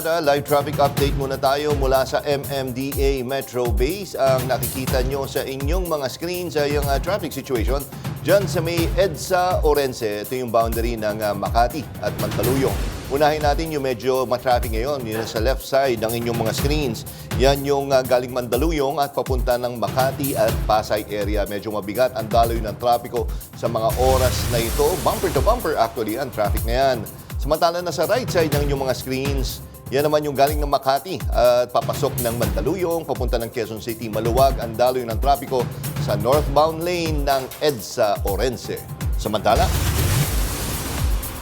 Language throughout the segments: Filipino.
barkada, live traffic update muna tayo mula sa MMDA Metro Base. Ang nakikita nyo sa inyong mga screens ay yung traffic situation dyan sa may EDSA Orense. Ito yung boundary ng Makati at Mandaluyong. Unahin natin yung medyo matraffic ngayon, yun sa left side ng inyong mga screens. Yan yung galing Mandaluyong at papunta ng Makati at Pasay area. Medyo mabigat ang daloy ng trapiko sa mga oras na ito. Bumper to bumper actually ang traffic na yan. Samantala na sa right side ng inyong mga screens, yan naman yung galing ng Makati at papasok ng Mandaluyong, papunta ng Quezon City. Maluwag ang daloy ng trapiko sa northbound lane ng EDSA Orense. Samantala,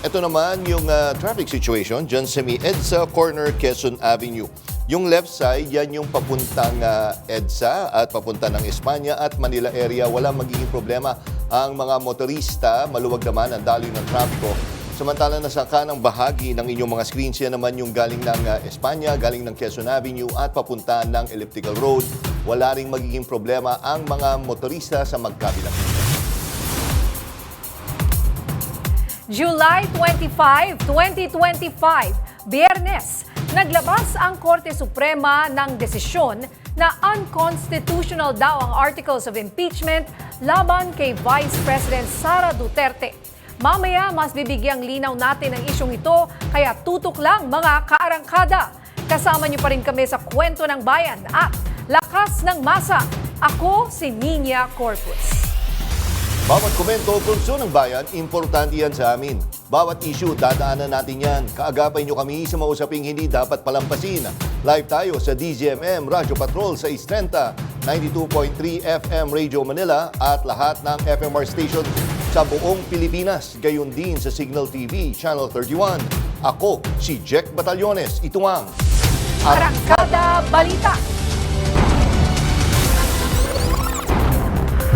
ito naman yung traffic situation dyan sa may EDSA Corner, Quezon Avenue. Yung left side, yan yung papuntang EDSA at papunta ng Espanya at Manila area. Walang magiging problema ang mga motorista. Maluwag naman ang daloy ng trapiko. Samantala nasa kanang bahagi ng inyong mga screens, yan naman yung galing ng Espanya, galing ng Quezon Avenue at papunta ng Elliptical Road. Wala ring magiging problema ang mga motorista sa magkabilang. July 25, 2025, Biyernes, naglabas ang Korte Suprema ng desisyon na unconstitutional daw ang Articles of Impeachment laban kay Vice President Sara Duterte. Mamaya, mas bibigyang linaw natin ang isyong ito, kaya tutok lang mga kaarangkada. Kasama niyo pa rin kami sa Kwento ng Bayan at Lakas ng Masa. Ako si Nina Corpus. Bawat komento, pulso ng bayan, importante yan sa amin. Bawat issue, dadaanan natin yan. Kaagapay nyo kami sa mausaping hindi dapat palampasin. Live tayo sa DZMM Radyo Patrol sa 630, 92.3 FM Radio Manila at lahat ng FMR station sa buong Pilipinas. Gayon din sa Signal TV, Channel 31. Ako, si Jack Batallones. Ito ang Arangkada Balita.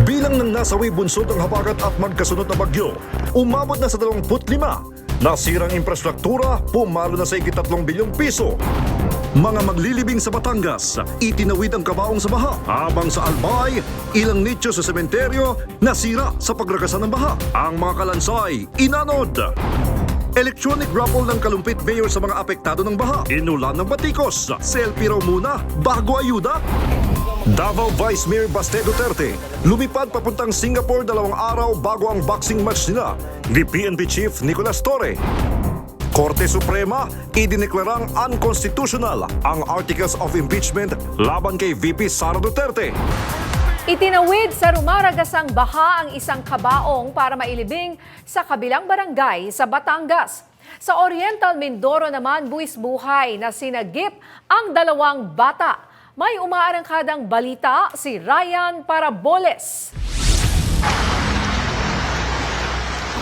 Bilang ng nasawi bunsod ng habagat at magkasunod na bagyo, umabot na sa 25. Nasirang infrastruktura, pumalo na sa ika-3 bilyong piso. Mga maglilibing sa Batangas, itinawid ang kabaong sa baha. Habang sa Albay, ilang nicho sa sementeryo nasira sa pagrakasan ng baha. Ang mga kalansay, inanod. Electronic raffle ng kalumpit mayor sa mga apektado ng baha. Inulan ng batikos. Selfie raw muna bago ayuda. Davao Vice Mayor Baste Duterte lumipad papuntang Singapore 2 araw bago ang boxing match nila ni PNP Chief Nicolas Torre. Korte Suprema idineklarang unconstitutional ang Articles of Impeachment laban kay VP Sara Duterte. Itinawid sa rumaragasang baha ang isang kabaong para mailibing sa kabilang barangay sa Batangas. Sa Oriental Mindoro naman, buwis buhay na sinagip ang 2 bata. May umaarangkadang balita si Ryan Paraboles.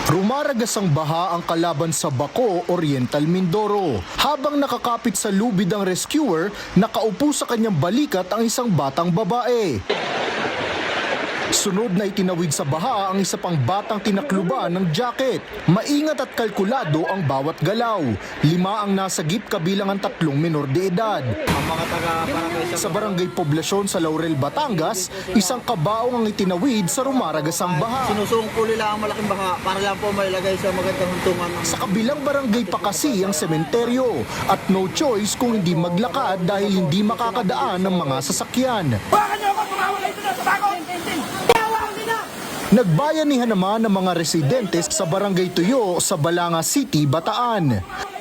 Rumaragas ang baha ang kalaban sa Baco, Oriental Mindoro. Habang nakakapit sa lubid ang rescuer, nakaupo sa kanyang balikat ang isang batang babae. Sunod na itinawid sa baha ang isa pang batang tinakluban ng jacket. Maingat at kalkulado ang bawat galaw. 5 ang nasagip kabilang ang 3 menor de edad. Sa barangay Poblasyon sa Laurel, Batangas, isang kabaong ang itinawid sa rumaragasang baha. Sinusungkuli lang ang malaking baha para lang po mailagay sa magandang huntungan. Sa kabilang barangay pa kasi ang sementeryo at no choice kung hindi maglakad dahil hindi makakadaan ng mga sasakyan. Nagbayanihan naman ng mga residente sa Barangay Tuyo sa Balanga City, Bataan.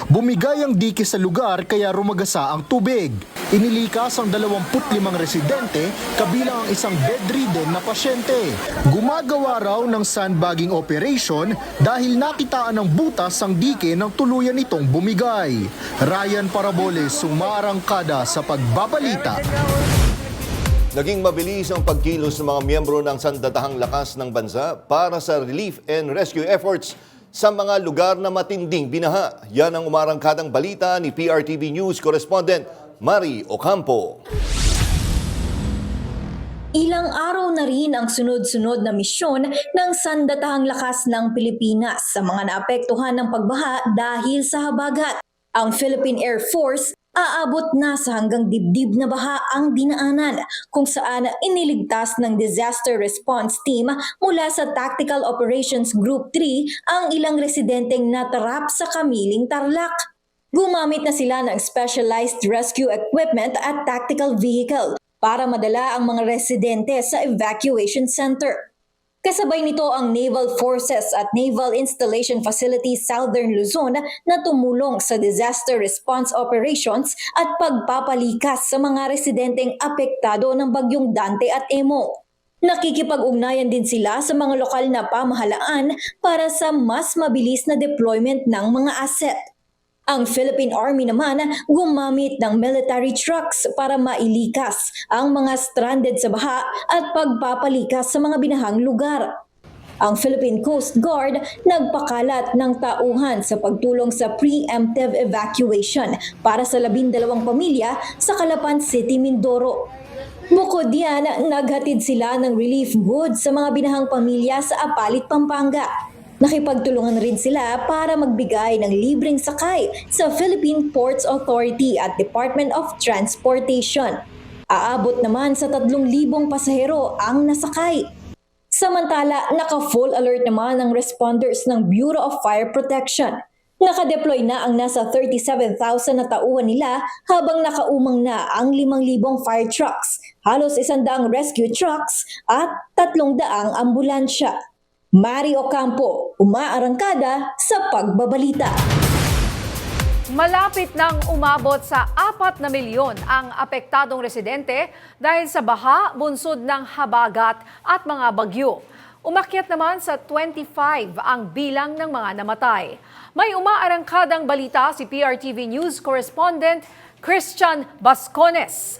Bumigay ang dike sa lugar kaya rumagasa ang tubig. Inilikas ang 25 residente kabilang ang isang bedridden na pasyente. Gumagawa raw ng sandbagging operation dahil nakitaan ng butas ang dike ng tuluyan itong bumigay. Ryan Paraboles, sumarangkada sa pagbabalita. Naging mabilis ang pagkilos ng mga miyembro ng Sandatahang Lakas ng Bansa para sa relief and rescue efforts sa mga lugar na matinding binaha. Yan ang umarangkadang balita ni PRTV News correspondent Mari Ocampo. Ilang araw na rin ang sunod-sunod na misyon ng Sandatahang Lakas ng Pilipinas sa mga naapektuhan ng pagbaha dahil sa habagat. Ang Philippine Air Force aabot na sa hanggang dibdib na baha ang dinaanan kung saan iniligtas ng Disaster Response Team mula sa Tactical Operations Group 3 ang ilang residenteng natarap sa Kamiling, Tarlac. Gumamit na sila ng specialized rescue equipment at tactical vehicle para madala ang mga residente sa evacuation center. Kasabay nito ang Naval Forces at Naval Installation Facility Southern Luzon na tumulong sa disaster response operations at pagpapalikas sa mga residenteng apektado ng bagyong Dante at Emo. Nakikipag-ugnayan din sila sa mga lokal na pamahalaan para sa mas mabilis na deployment ng mga asset. Ang Philippine Army naman gumamit ng military trucks para mailikas ang mga stranded sa baha at pagpapalikas sa mga binahang lugar. Ang Philippine Coast Guard nagpakalat ng tauhan sa pagtulong sa preemptive evacuation para sa 12 pamilya sa Calapan City, Mindoro. Bukod diyan, naghatid sila ng relief goods sa mga binahang pamilya sa Apalit, Pampanga. Nakipagtulungan rin sila para magbigay ng libreng sakay sa Philippine Ports Authority at Department of Transportation. Aabot naman sa 3,000 pasahero ang nasakay. Samantala, naka-full alert naman ang responders ng Bureau of Fire Protection. Nakadeploy na ang nasa 37,000 na tauhan nila habang nakaumang na ang 5,000 fire trucks, halos 100 rescue trucks at 300 ambulansya. Mari Ocampo, umaarangkada sa pagbabalita. Malapit nang umabot sa 4 na milyon ang apektadong residente dahil sa baha, bunsod ng habagat at mga bagyo. Umakyat naman sa 25 ang bilang ng mga namatay. May umaarangkadang balita si PRTV News correspondent Christian Bascones.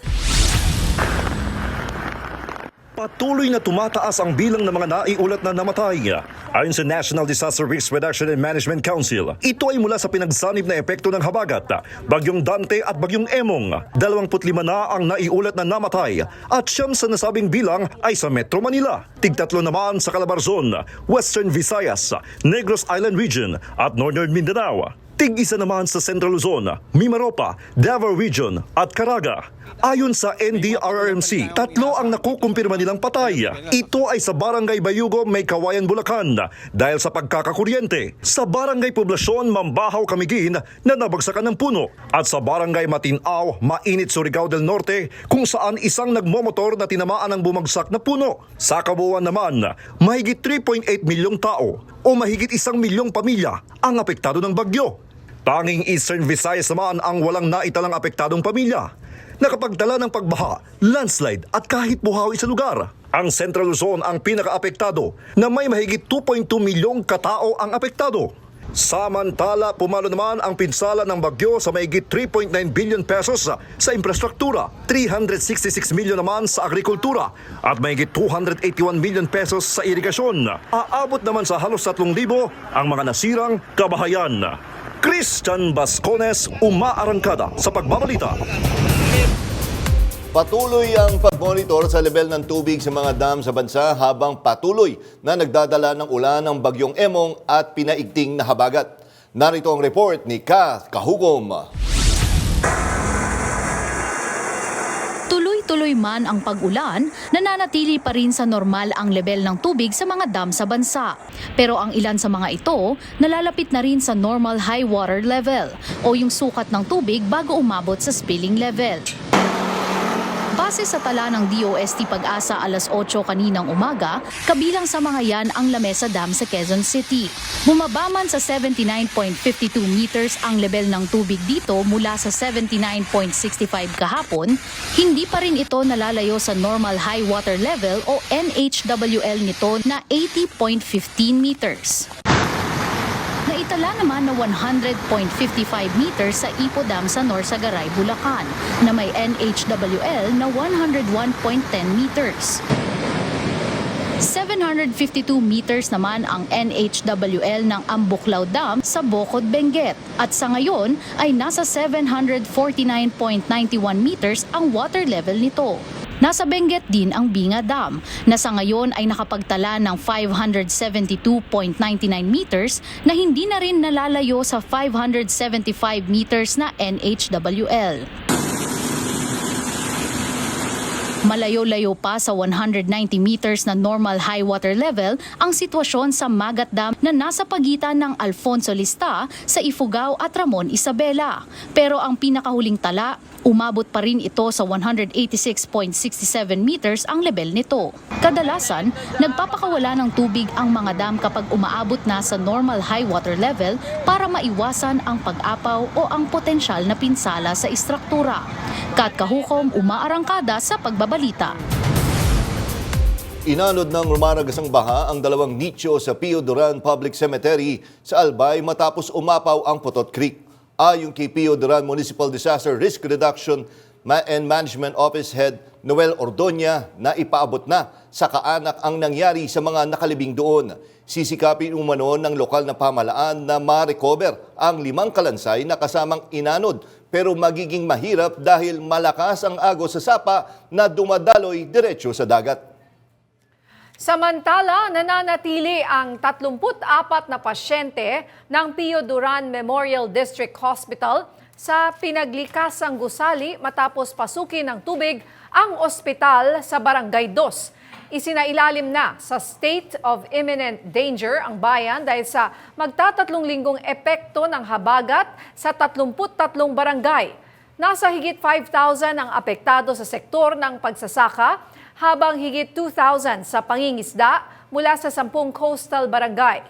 Patuloy na tumataas ang bilang ng mga naiulat na namatay. Ayon sa National Disaster Risk Reduction and Management Council, ito ay mula sa pinagsanib na epekto ng habagat, bagyong Dante at bagyong Emong. 25 na ang naiulat na namatay at 9 sa nasabing bilang ay sa Metro Manila. 13 naman sa Calabarzon, Western Visayas, Negros Island Region at Northern Mindanao. 1 naman sa Central Luzon, Mimaropa, Davao Region at Caraga. Ayon sa NDRRMC, 3 ang nakukumpirma nilang patay. Ito ay sa Barangay Bayugo, May Kawayan, Bulacan dahil sa pagkakakuryente. Sa Barangay Poblasyon, Mambahaw, Camiguin na nabagsakan ng puno. At sa Barangay Matinao, Mainit, Surigao del Norte kung saan isang nagmomotor na tinamaan ng bumagsak na puno. Sa kabuuan naman, mahigit 3.8 milyong tao o mahigit 1 milyong pamilya ang apektado ng bagyo. Tanging Eastern Visayas naman ang walang naitalang apektadong pamilya. Nakapagdala ng pagbaha, landslide at kahit buhawi sa lugar. Ang Central Luzon ang pinaka-apektado na may mahigit 2.2 milyong katao ang apektado. Samantala, pumalo naman ang pinsala ng bagyo sa mahigit 3.9 billion pesos sa infrastruktura, 366 milyon naman sa agrikultura at mahigit 281 million pesos sa irigasyon. Aabot naman sa halos 3,000 ang mga nasirang kabahayan. Christian Bascones, umaarangkada sa pagbabalita. Patuloy ang pagmonitor sa level ng tubig sa mga dam sa bansa habang patuloy na nagdadala ng ulan ng bagyong Emong at pinaigting na habagat. Narito ang report ni Kath Kahugom. Tuloy-tuloy man ang pag-ulan, nananatili pa rin sa normal ang level ng tubig sa mga dam sa bansa. Pero ang ilan sa mga ito, nalalapit na rin sa normal high water level o yung sukat ng tubig bago umabot sa spilling level. Base sa tala ng DOST Pag-asa alas 8 kaninang umaga, kabilang sa mga yan ang Lamesa Dam sa Quezon City. Bumaba man sa 79.52 meters ang level ng tubig dito mula sa 79.65 kahapon, hindi pa rin ito nalalayo sa normal high water level o NHWL nito na 80.15 meters. Naitala naman na 100.55 meters sa Ipo Dam sa Norsagaray, Bulacan na may NHWL na 101.10 meters. 752 meters naman ang NHWL ng Ambuklaw Dam sa Bocod, Benguet at sa ngayon ay nasa 749.91 meters ang water level nito. Nasa Benguet din ang Binga Dam na sa ngayon ay nakapagtala ng 572.99 meters na hindi na rin nalalayo sa 575 meters na NHWL. Malayo-layo pa sa 190 meters na normal high water level ang sitwasyon sa Magat Dam na nasa pagitan ng Alfonso Lista sa Ifugao at Ramon Isabela. Pero ang pinakahuling tala, umabot pa rin ito sa 186.67 meters ang level nito. Kadalasan, nagpapakawala ng tubig ang mga dam kapag umaabot na sa normal high water level para maiwasan ang pag-apaw o ang potensyal na pinsala sa istruktura. Kat Kahukom, umaarangkada sa pagbabalita. Inanod ng rumaragasang baha ang dalawang nicho sa Pio Duran Public Cemetery sa Albay matapos umapaw ang Putot Creek. Ayon kay Pio Duran Municipal Disaster Risk Reduction and Management Office Head Noel Ordoña na ipaabot na sa kaanak ang nangyari sa mga nakalibing doon. Sisikapin umano ng lokal na pamahalaan na ma-recover ang 5 kalansay na kasamang inanod pero magiging mahirap dahil malakas ang agos sa sapa na dumadaloy diretso sa dagat. Samantala, nananatili ang 34 na pasyente ng Pio Duran Memorial District Hospital sa pinaglikasang gusali matapos pasukin ng tubig ang ospital sa Barangay 2. Isinailalim na sa state of imminent danger ang bayan dahil sa magtatatlong linggong epekto ng habagat sa 33 barangay. Nasa higit 5,000 ang apektado sa sektor ng pagsasaka, habang higit 2,000 sa pangingisda mula sa 10 coastal barangay.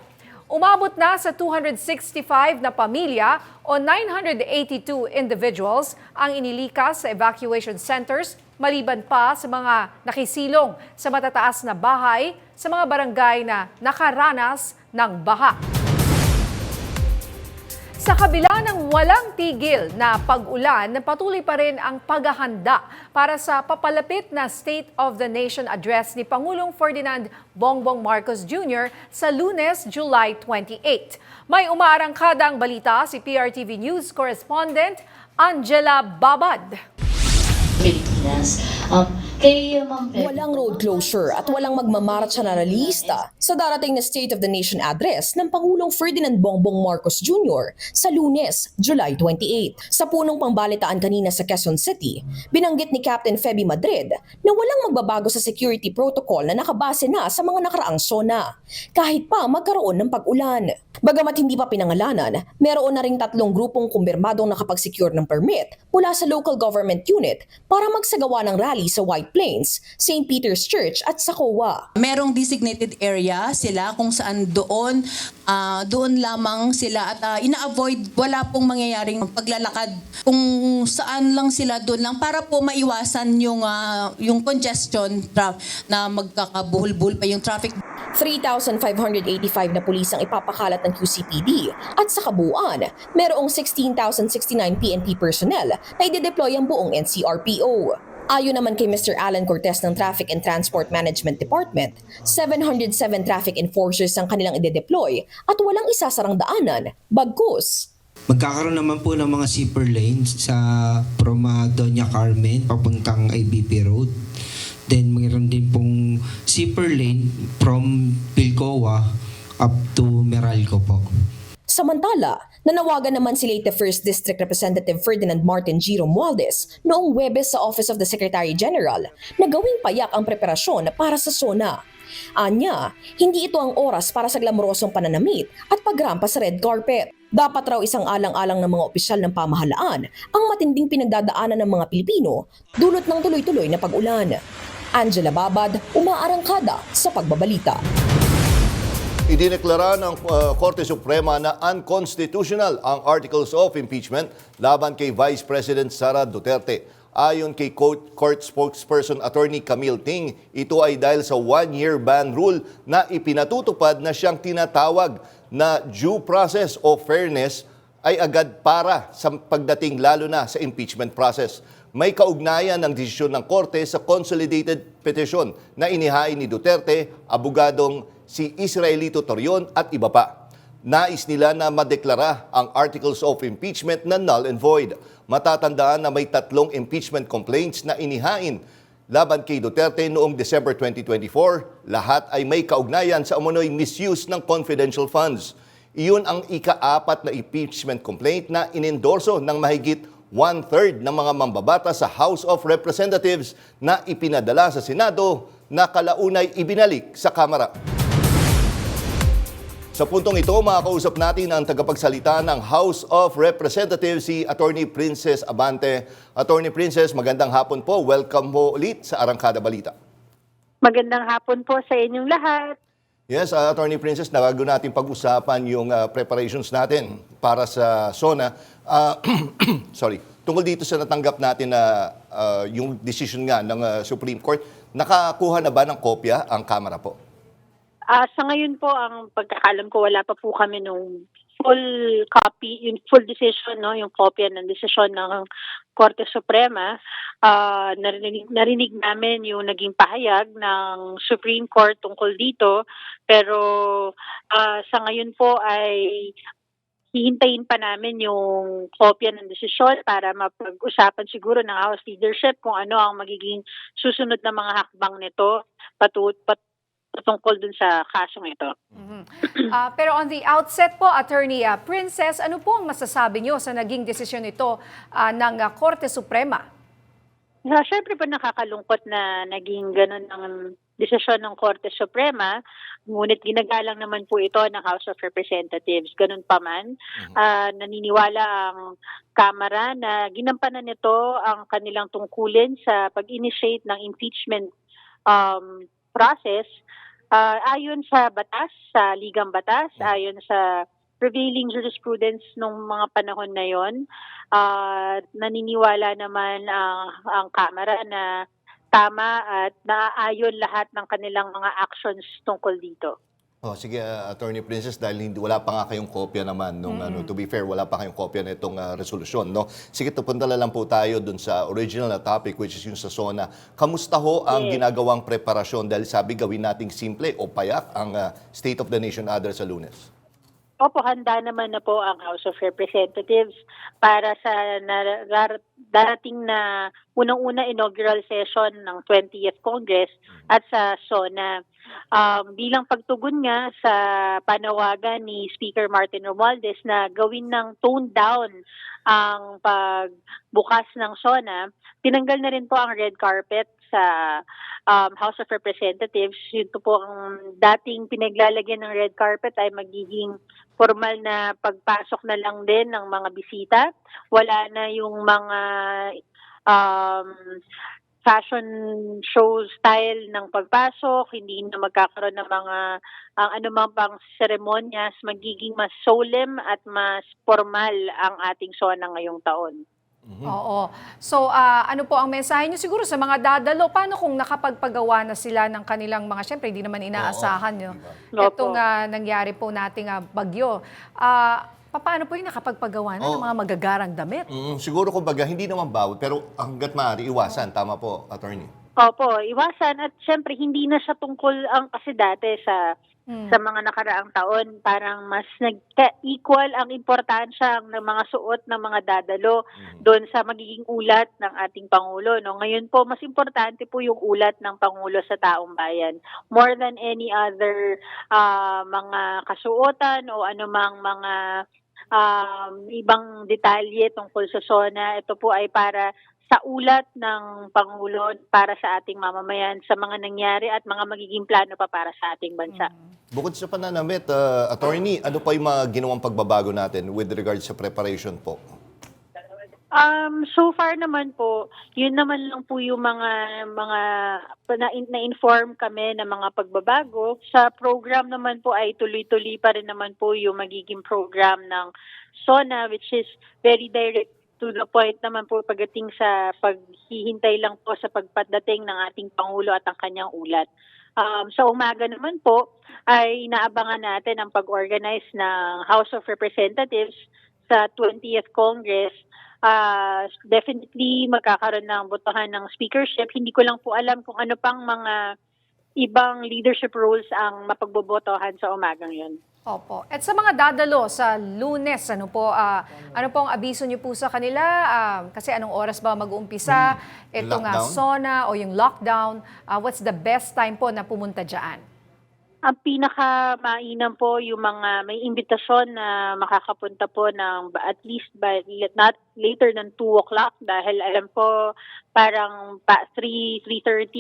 Umabot na sa 265 na pamilya o 982 individuals ang inilikas sa evacuation centers maliban pa sa mga nakisilong sa matataas na bahay sa mga barangay na nakaranas ng baha. Sa kabila ng walang tigil na pag-ulan, patuloy pa rin ang paghahanda para sa papalapit na State of the Nation address ni Pangulong Ferdinand Bongbong Marcos Jr. sa Lunes, July 28. May umaarangkadang balita si PRTV News correspondent Angela Babad. Pilipinas. Walang road closure at walang magmamarcha na nalilista sa darating na State of the Nation address ng Pangulong Ferdinand Bongbong Marcos Jr. sa Lunes, July 28. Sa punong pangbalitaan kanina sa Quezon City, binanggit ni Captain Feby Madrid na walang magbabago sa security protocol na nakabase na sa mga nakaraang SONA, kahit pa magkaroon ng pag-ulan. Bagamat hindi pa pinangalanan, meron na ring 3 grupong kumbirmadong nakapag-secure ng permit mula sa local government unit para magsagawa ng rally sa White Plains, St. Peter's Church at sa COA. Merong designated area sila kung saan doon lamang sila at ina-avoid, wala pong mangyayaring paglalakad kung saan lang sila doon lang para po maiwasan yung congestion na magkakabuhol-buhol pa yung traffic. 3,585 na pulis ang ipapakalat ng QCPD at sa kabuuan, merong 16,069 PNP personnel na ide-deploy ang buong NCRPO. Ayon naman kay Mr. Alan Cortez ng Traffic and Transport Management Department, 707 traffic enforcers ang kanilang ide-deploy at walang isasarang daanan, bagkus. Magkakaroon naman po ng mga zipper lanes sa from Doña Carmen papuntang IBP Road. Then mayroon din pong zipper lane from Pilcoa up to Meralco po. Samantala, nanawagan naman si late 1st District Representative Ferdinand Martin G. Romualdez noong Huwebes sa Office of the Secretary General na gawing payak ang preparasyon para sa SONA. Anya, hindi ito ang oras para sa glamorosong pananamit at pagrampa sa red carpet. Dapat raw isang alang-alang ng mga opisyal ng pamahalaan ang matinding pinagdadaanan ng mga Pilipino dulot ng tuloy-tuloy na pag-ulan. Angela Babad, umaarangkada sa pagbabalita. Idineklara ng Korte Suprema na unconstitutional ang Articles of Impeachment laban kay Vice President Sara Duterte. Ayon kay court spokesperson Attorney Camille Ting, ito ay dahil sa 1-year ban rule na ipinatutupad na siyang tinatawag na due process o fairness ay agad para sa pagdating lalo na sa impeachment process. May kaugnayan ng desisyon ng Korte sa consolidated petition na inihain ni Duterte, abogadong si Israelito Torion at iba pa. Nais nila na madeklara ang Articles of Impeachment na null and void. Matatandaan na may 3 impeachment complaints na inihain laban kay Duterte noong December 2024. Lahat ay may kaugnayan sa umano'y misuse ng confidential funds. Iyon ang ika-4 na impeachment complaint na inendorso ng mahigit 1/3 ng mga mambabata sa House of Representatives na ipinadala sa Senado na kalaunay ibinalik sa Kamara. Sa puntong ito, makakausap natin ang tagapagsalita ng House of Representatives, si Attorney Princess Abante. Attorney Princess, magandang hapon po. Welcome po ulit sa Arangkada Balita. Magandang hapon po sa inyong lahat. Yes, Attorney Princess, nagago natin pag-usapan yung preparations natin para sa SONA. Sorry, tungkol dito sa natanggap natin na yung decision nga ng Supreme Court, nakakuha na ba ng kopya ang Kamara po? Sa ngayon po, ang pagkakalam ko, wala pa po kami nung full copy, yung full decision, no, yung kopya ng desisyon ng Korte Suprema. Narinig namin yung naging pahayag ng Supreme Court tungkol dito, pero sa ngayon po ay hihintayin pa namin yung kopya ng desisyon para mapag-usapan siguro ng House leadership kung ano ang magiging susunod na mga hakbang nito patungkol dun sa kasong ito. Pero on the outset po, Attorney Princess, ano po ang masasabi nyo sa naging desisyon ito ng Korte Suprema? Siyempre po nakakalungkot na naging ganun ang desisyon ng Korte Suprema, ngunit ginagalang naman po ito ng House of Representatives. Ganun pa man, naniniwala ang Kamara na ginampanan nito ang kanilang tungkulin sa pag-initiate ng impeachment process ayon sa batas, sa ligang batas, ayon sa prevailing jurisprudence nung mga panahon na yon. Naniniwala naman ang Kamara na tama at naaayon lahat ng kanilang mga actions tungkol dito. Sige, Attorney Princess, dahil wala pa nga kayong kopya naman nung to be fair, wala pa kayong kopya nitong resolusyon, no? Sige, tupunta na lang po tayo dun sa original na topic, which is yung sa SONA. Kamusta ho ang ginagawang preparasyon? Dahil sabi gawin nating simple o payak ang State of the Nation address sa Lunes. Opo, handa naman na po ang House of Representatives para sa darating na unang-una inaugural session ng 20th Congress at sa SONA. Bilang pagtugon nga sa panawagan ni Speaker Martin Romualdez na gawin ng tone down ang pagbukas ng SONA, tinanggal na rin po ang red carpet sa House of Representatives. Yun po ang dating pinaglalagyan ng red carpet ay magiging formal na pagpasok na lang din ng mga bisita. Wala na yung mga fashion show style ng pagpasok, hindi na magkakaroon ng mga anumang pang seremonyas, magiging mas solemn at mas formal ang ating SONA ngayong taon. Oo. So, ano po ang mensahe nyo siguro sa mga dadalo? Paano kung nakapagpagawa na sila ng kanilang mga, syempre, hindi naman inaasahan nyo. Itong nangyari po nating bagyo. Paano po yung nakapagpagawa na ng mga magagarang damit? Siguro kumbaga, hindi naman bawal, pero hanggat maaari, iwasan. Tama po, Attorney. Opo, iwasan. At syempre, hindi na siya tungkol ang kasi dati sa mga nakaraang taon. Parang mas nag-equal ang importansya ng mga suot ng mga dadalo doon sa magiging ulat ng ating Pangulo. No? Ngayon po, mas importante po yung ulat ng Pangulo sa taong bayan. More than any other mga kasuotan o anumang mga ibang detalye tungkol sa SONA. Ito po ay para sa ulat ng Pangulo para sa ating mamamayan sa mga nangyari at mga magiging plano pa para sa ating bansa. Bukod sa pananamit, Attorney, ano pa yung mga ginawang pagbabago natin with regards sa preparation po? So far naman po, yun naman lang po yung mga na-inform kami ng mga pagbabago. Sa program naman po ay tuloy-tuloy pa rin naman po yung magiging program ng SONA, which is very direct to the point naman po pagdating sa paghihintay lang po sa pagpadating ng ating Pangulo at ang kanyang ulat. Sa umaga naman po ay inaabangan natin ang pag-organize ng House of Representatives sa 20th Congress. Definitely magkakaroon ng botohan ng speakership. Hindi ko lang po alam kung ano pang mga ibang leadership roles ang mapagbobotohan sa umagang yun. Opo. At sa mga dadalo sa Lunes, ano po ang abiso niyo po sa kanila? Kasi anong oras ba mag-uumpisa? Itong SONA o yung lockdown, what's the best time po na pumunta dyan? Ang pinaka-mainam po yung mga may imbitasyon na makakapunta po ng at least by not later than 2 o'clock dahil alam po parang 3:30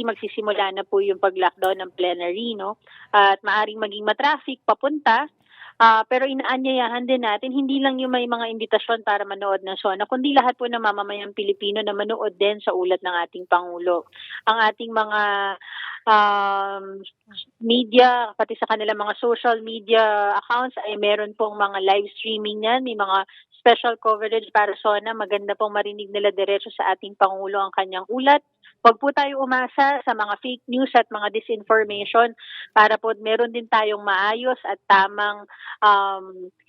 magsisimula na po yung pag-lockdown ng plenary, no? At maaring maging matraffic papunta. Pero inaanyayahan din natin, hindi lang yung may mga imbitasyon para manood ng SONA, kundi lahat po ng mamamayang Pilipino na manood din sa ulat ng ating Pangulo. Ang ating mga media, pati sa kanilang mga social media accounts ay meron pong mga live streaming yan, may mga special coverage para SONA, maganda pong marinig nila diretso sa ating Pangulo ang kanyang ulat. Huwag po tayo umasa sa mga fake news at mga disinformation para po meron din tayong maayos at tamang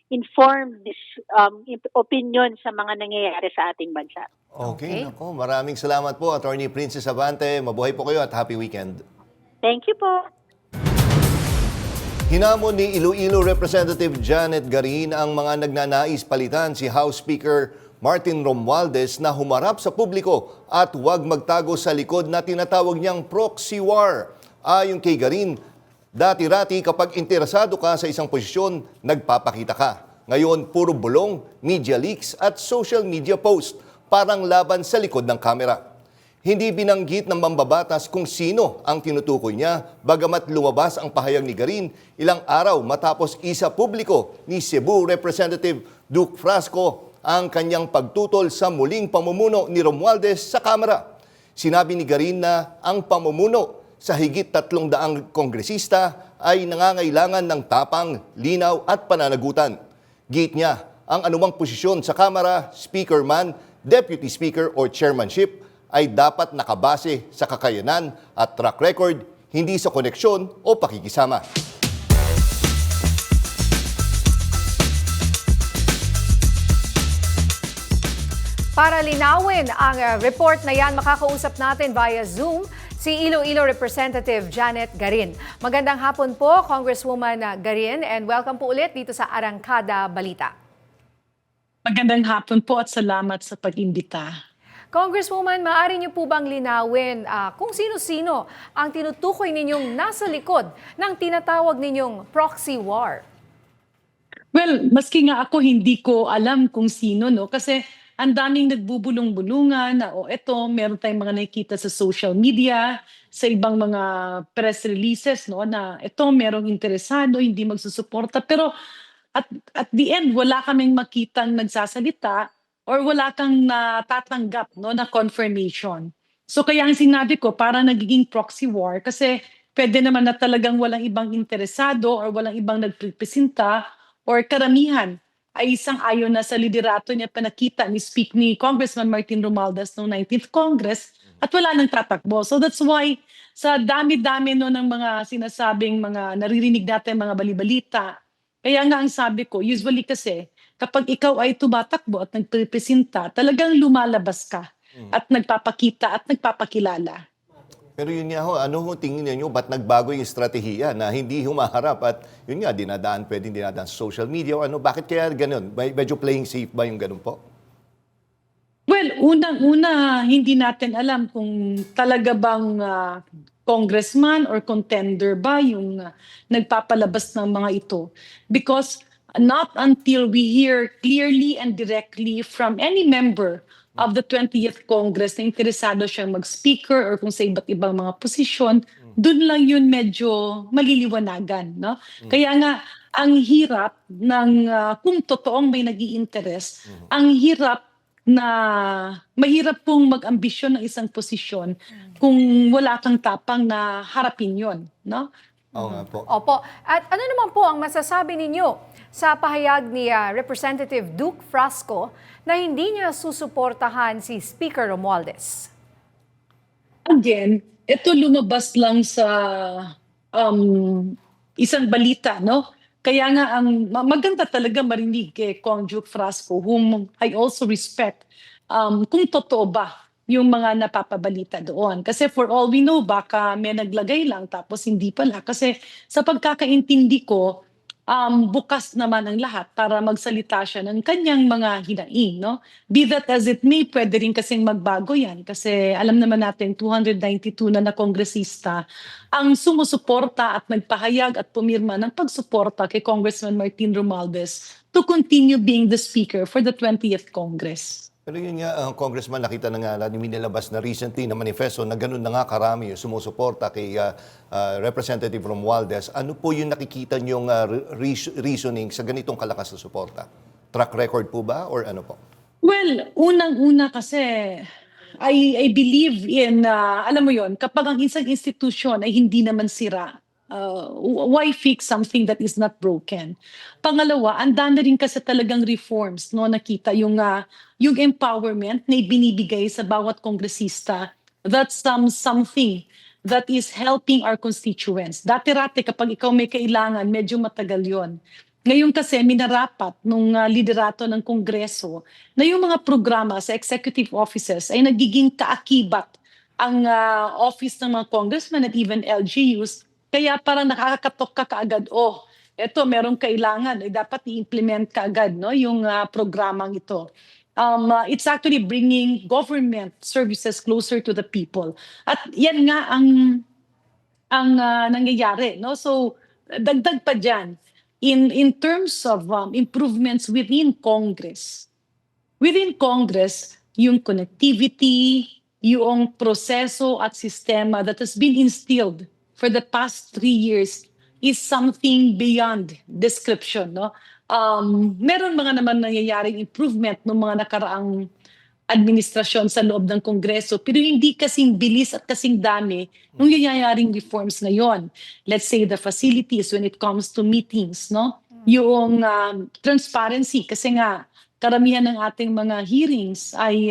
informed opinion sa mga nangyayari sa ating bansa. Okay, nako. Maraming salamat po, Attorney Princess Abante. Mabuhay po kayo at happy weekend. Thank you po. Hinamon ni Iloilo Representative Janet Garin ang mga nagnanais palitan si House Speaker Martin Romualdez na humarap sa publiko at huwag magtago sa likod na tinatawag niyang proxy war. Ayon kay Garin, dati-rati kapag interesado ka sa isang posisyon, nagpapakita ka. Ngayon, puro bulong, media leaks at social media post, parang laban sa likod ng kamera. Hindi binanggit ng mambabatas kung sino ang tinutukoy niya, bagamat lumabas ang pahayag ni Garin ilang araw matapos isa publiko ni Cebu Representative Duke Frasco ang kanyang pagtutol sa muling pamumuno ni Romualdez sa Kamara. Sinabi ni Garin na ang pamumuno sa higit 300 kongresista ay nangangailangan ng tapang, linaw at pananagutan. Git niya, ang anumang posisyon sa Kamara, Speaker man, Deputy Speaker o Chairmanship ay dapat nakabase sa kakayanan at track record, hindi sa koneksyon o pakikisama. Para linawin ang report na yan, makakausap natin via Zoom si Iloilo Representative Janet Garin. Magandang hapon po, Congresswoman Garin, and welcome po ulit dito sa Arangkada Balita. Magandang hapon po at salamat sa pag-imbita. Congresswoman, maaari niyo po bang linawin kung sino-sino ang tinutukoy ninyong nasa likod ng tinatawag ninyong proxy war? Well, maski nga ako hindi ko alam kung sino, no? Kasi ang daming nagbubulong-bulungan na eto, meron tayong mga nakikita sa social media, sa ibang mga press releases, no, na eto merong interesado, hindi magsusuporta. Pero at the end, wala kaming makitang nagsasalita or wala kang natatanggap, no, na confirmation. So kaya ang sinabi ko, parang nagiging proxy war kasi pwede naman na talagang walang ibang interesado or walang ibang nagpipresinta or karamihan ay isang ayon na sa liderato niya panakita ni Congressman Martin Romualdez noong 19th Congress at wala nang tatakbo. So that's why sa dami-dami no ng mga sinasabing mga naririnig natin mga balibalita, kaya nga ang sabi ko, usually kasi kapag ikaw ay tumatakbo at nagpipresenta, talagang lumalabas ka at nagpapakita at nagpapakilala. Pero yun nga ho, ano ho tingin niyo, ba't nagbago yung estratehiya na hindi humaharap at yun nga, pwedeng dinadaan sa social media o ano, bakit kaya ganun? Medyo playing safe ba yung ganun po? Well, unang-una, hindi natin alam kung talaga bang congressman or contender ba yung nagpapalabas ng mga ito. Because not until we hear clearly and directly from any member of the 20th Congress na interesado siyang mag-speaker or kung sa iba't ibang mga posisyon, dun lang yun medyo maliliwanagan. No? Kaya nga, ang hirap ng, kung totoong may nag-i-interest, ang hirap na mahirap pong mag-ambisyon ng isang posisyon kung wala kang tapang na harapin yon, no? Oo nga po. Opo. At ano naman po ang masasabi ninyo sa pahayag ni Representative Duke Frasco na hindi niya susuportahan si Speaker Romualdez? Again, ito lumabas lang sa isang balita, no? Kaya nga ang maganda talaga marinig kay Kong Duke Frasco, whom I also respect, kung totoo ba yung mga napapabalita doon. Kasi for all we know, baka may naglagay lang tapos hindi pala. Kasi sa pagkakaintindi ko, bukas naman ang lahat para magsalita siya ng kanyang mga hinaing, no? Be that as it may, pwede rin kasing magbago yan kasi alam naman natin 292 na kongresista ang sumusuporta at nagpahayag at pumirma ng pagsuporta kay Congressman Martin Romualdez to continue being the Speaker for the 20th Congress. Pero yun nga, Congressman, nakita na nga nilabas na recently na manifesto na ganun na nga karami yung sumusuporta kay Representative Romualdez. Ano po yung nakikita niyong reasoning sa ganitong kalakas na suporta? Track record po ba or ano po? Well, unang-una kasi I believe in, alam mo yon, kapag ang isang institusyon ay hindi naman sira, why fix something that is not broken? Pangalawa, ang dami rin kasi talagang reforms, no, nakita yung empowerment na ibinibigay sa bawat kongresista. That's something that is helping our constituents. Dati-rati kapag ikaw may kailangan, medyo matagal yon. Ngayon kasi minarapat nung liderato ng Kongreso na yung mga programa sa executive offices ay nagiging kaakibat ang office ng mga congressmen at even LGUs. Kaya parang nakakatok ka kaagad, eto merong kailangan, dapat i-implement kaagad, no, yung programang ito. It's actually bringing government services closer to the people. At yan nga ang nangyayari, no? So dagdag pa diyan in terms of improvements within Congress. Within Congress, yung connectivity, yung proseso at sistema that has been instilled for the past 3 years is something beyond description, no? Meron mga naman nangyayaring improvement ng mga nakaraang administrasyon sa loob ng Kongreso, pero hindi kasing bilis at kasing dami ng nangyayaring reforms ngayon. Let's say the facilities when it comes to meetings, no? Yung transparency, kasi nga karamihan ng ating mga hearings ay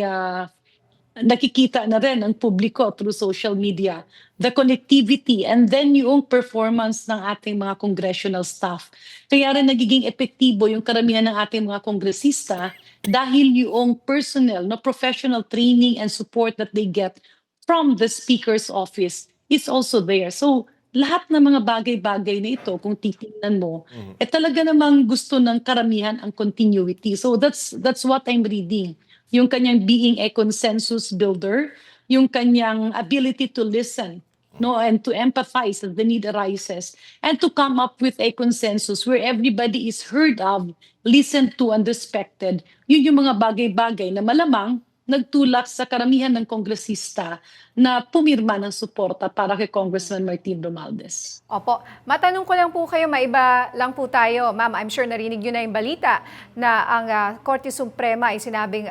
nakikita na rin ng publiko through social media, the connectivity, and then yung performance ng ating mga congressional staff. Kaya rin nagiging epektibo yung karamihan ng ating mga kongresista dahil yung personnel, no, professional training and support that they get from the Speaker's office is also there. So lahat ng mga bagay-bagay na ito, kung titingnan mo, talaga namang gusto ng karamihan ang continuity. So that's what I'm reading. Yung kanyang being a consensus builder, yung kanyang ability to listen, no, and to empathize as the need arises, and to come up with a consensus where everybody is heard of, listened to, and respected. Yun yung mga bagay-bagay na malamang nagtulak sa karamihan ng kongresista na pumirma ng suporta para kay Congressman Martin Romualdez. Opo. Matanong ko lang po kayo, maiba lang po tayo. Ma'am, I'm sure narinig nyo na yung balita na ang Korte Suprema ay sinabing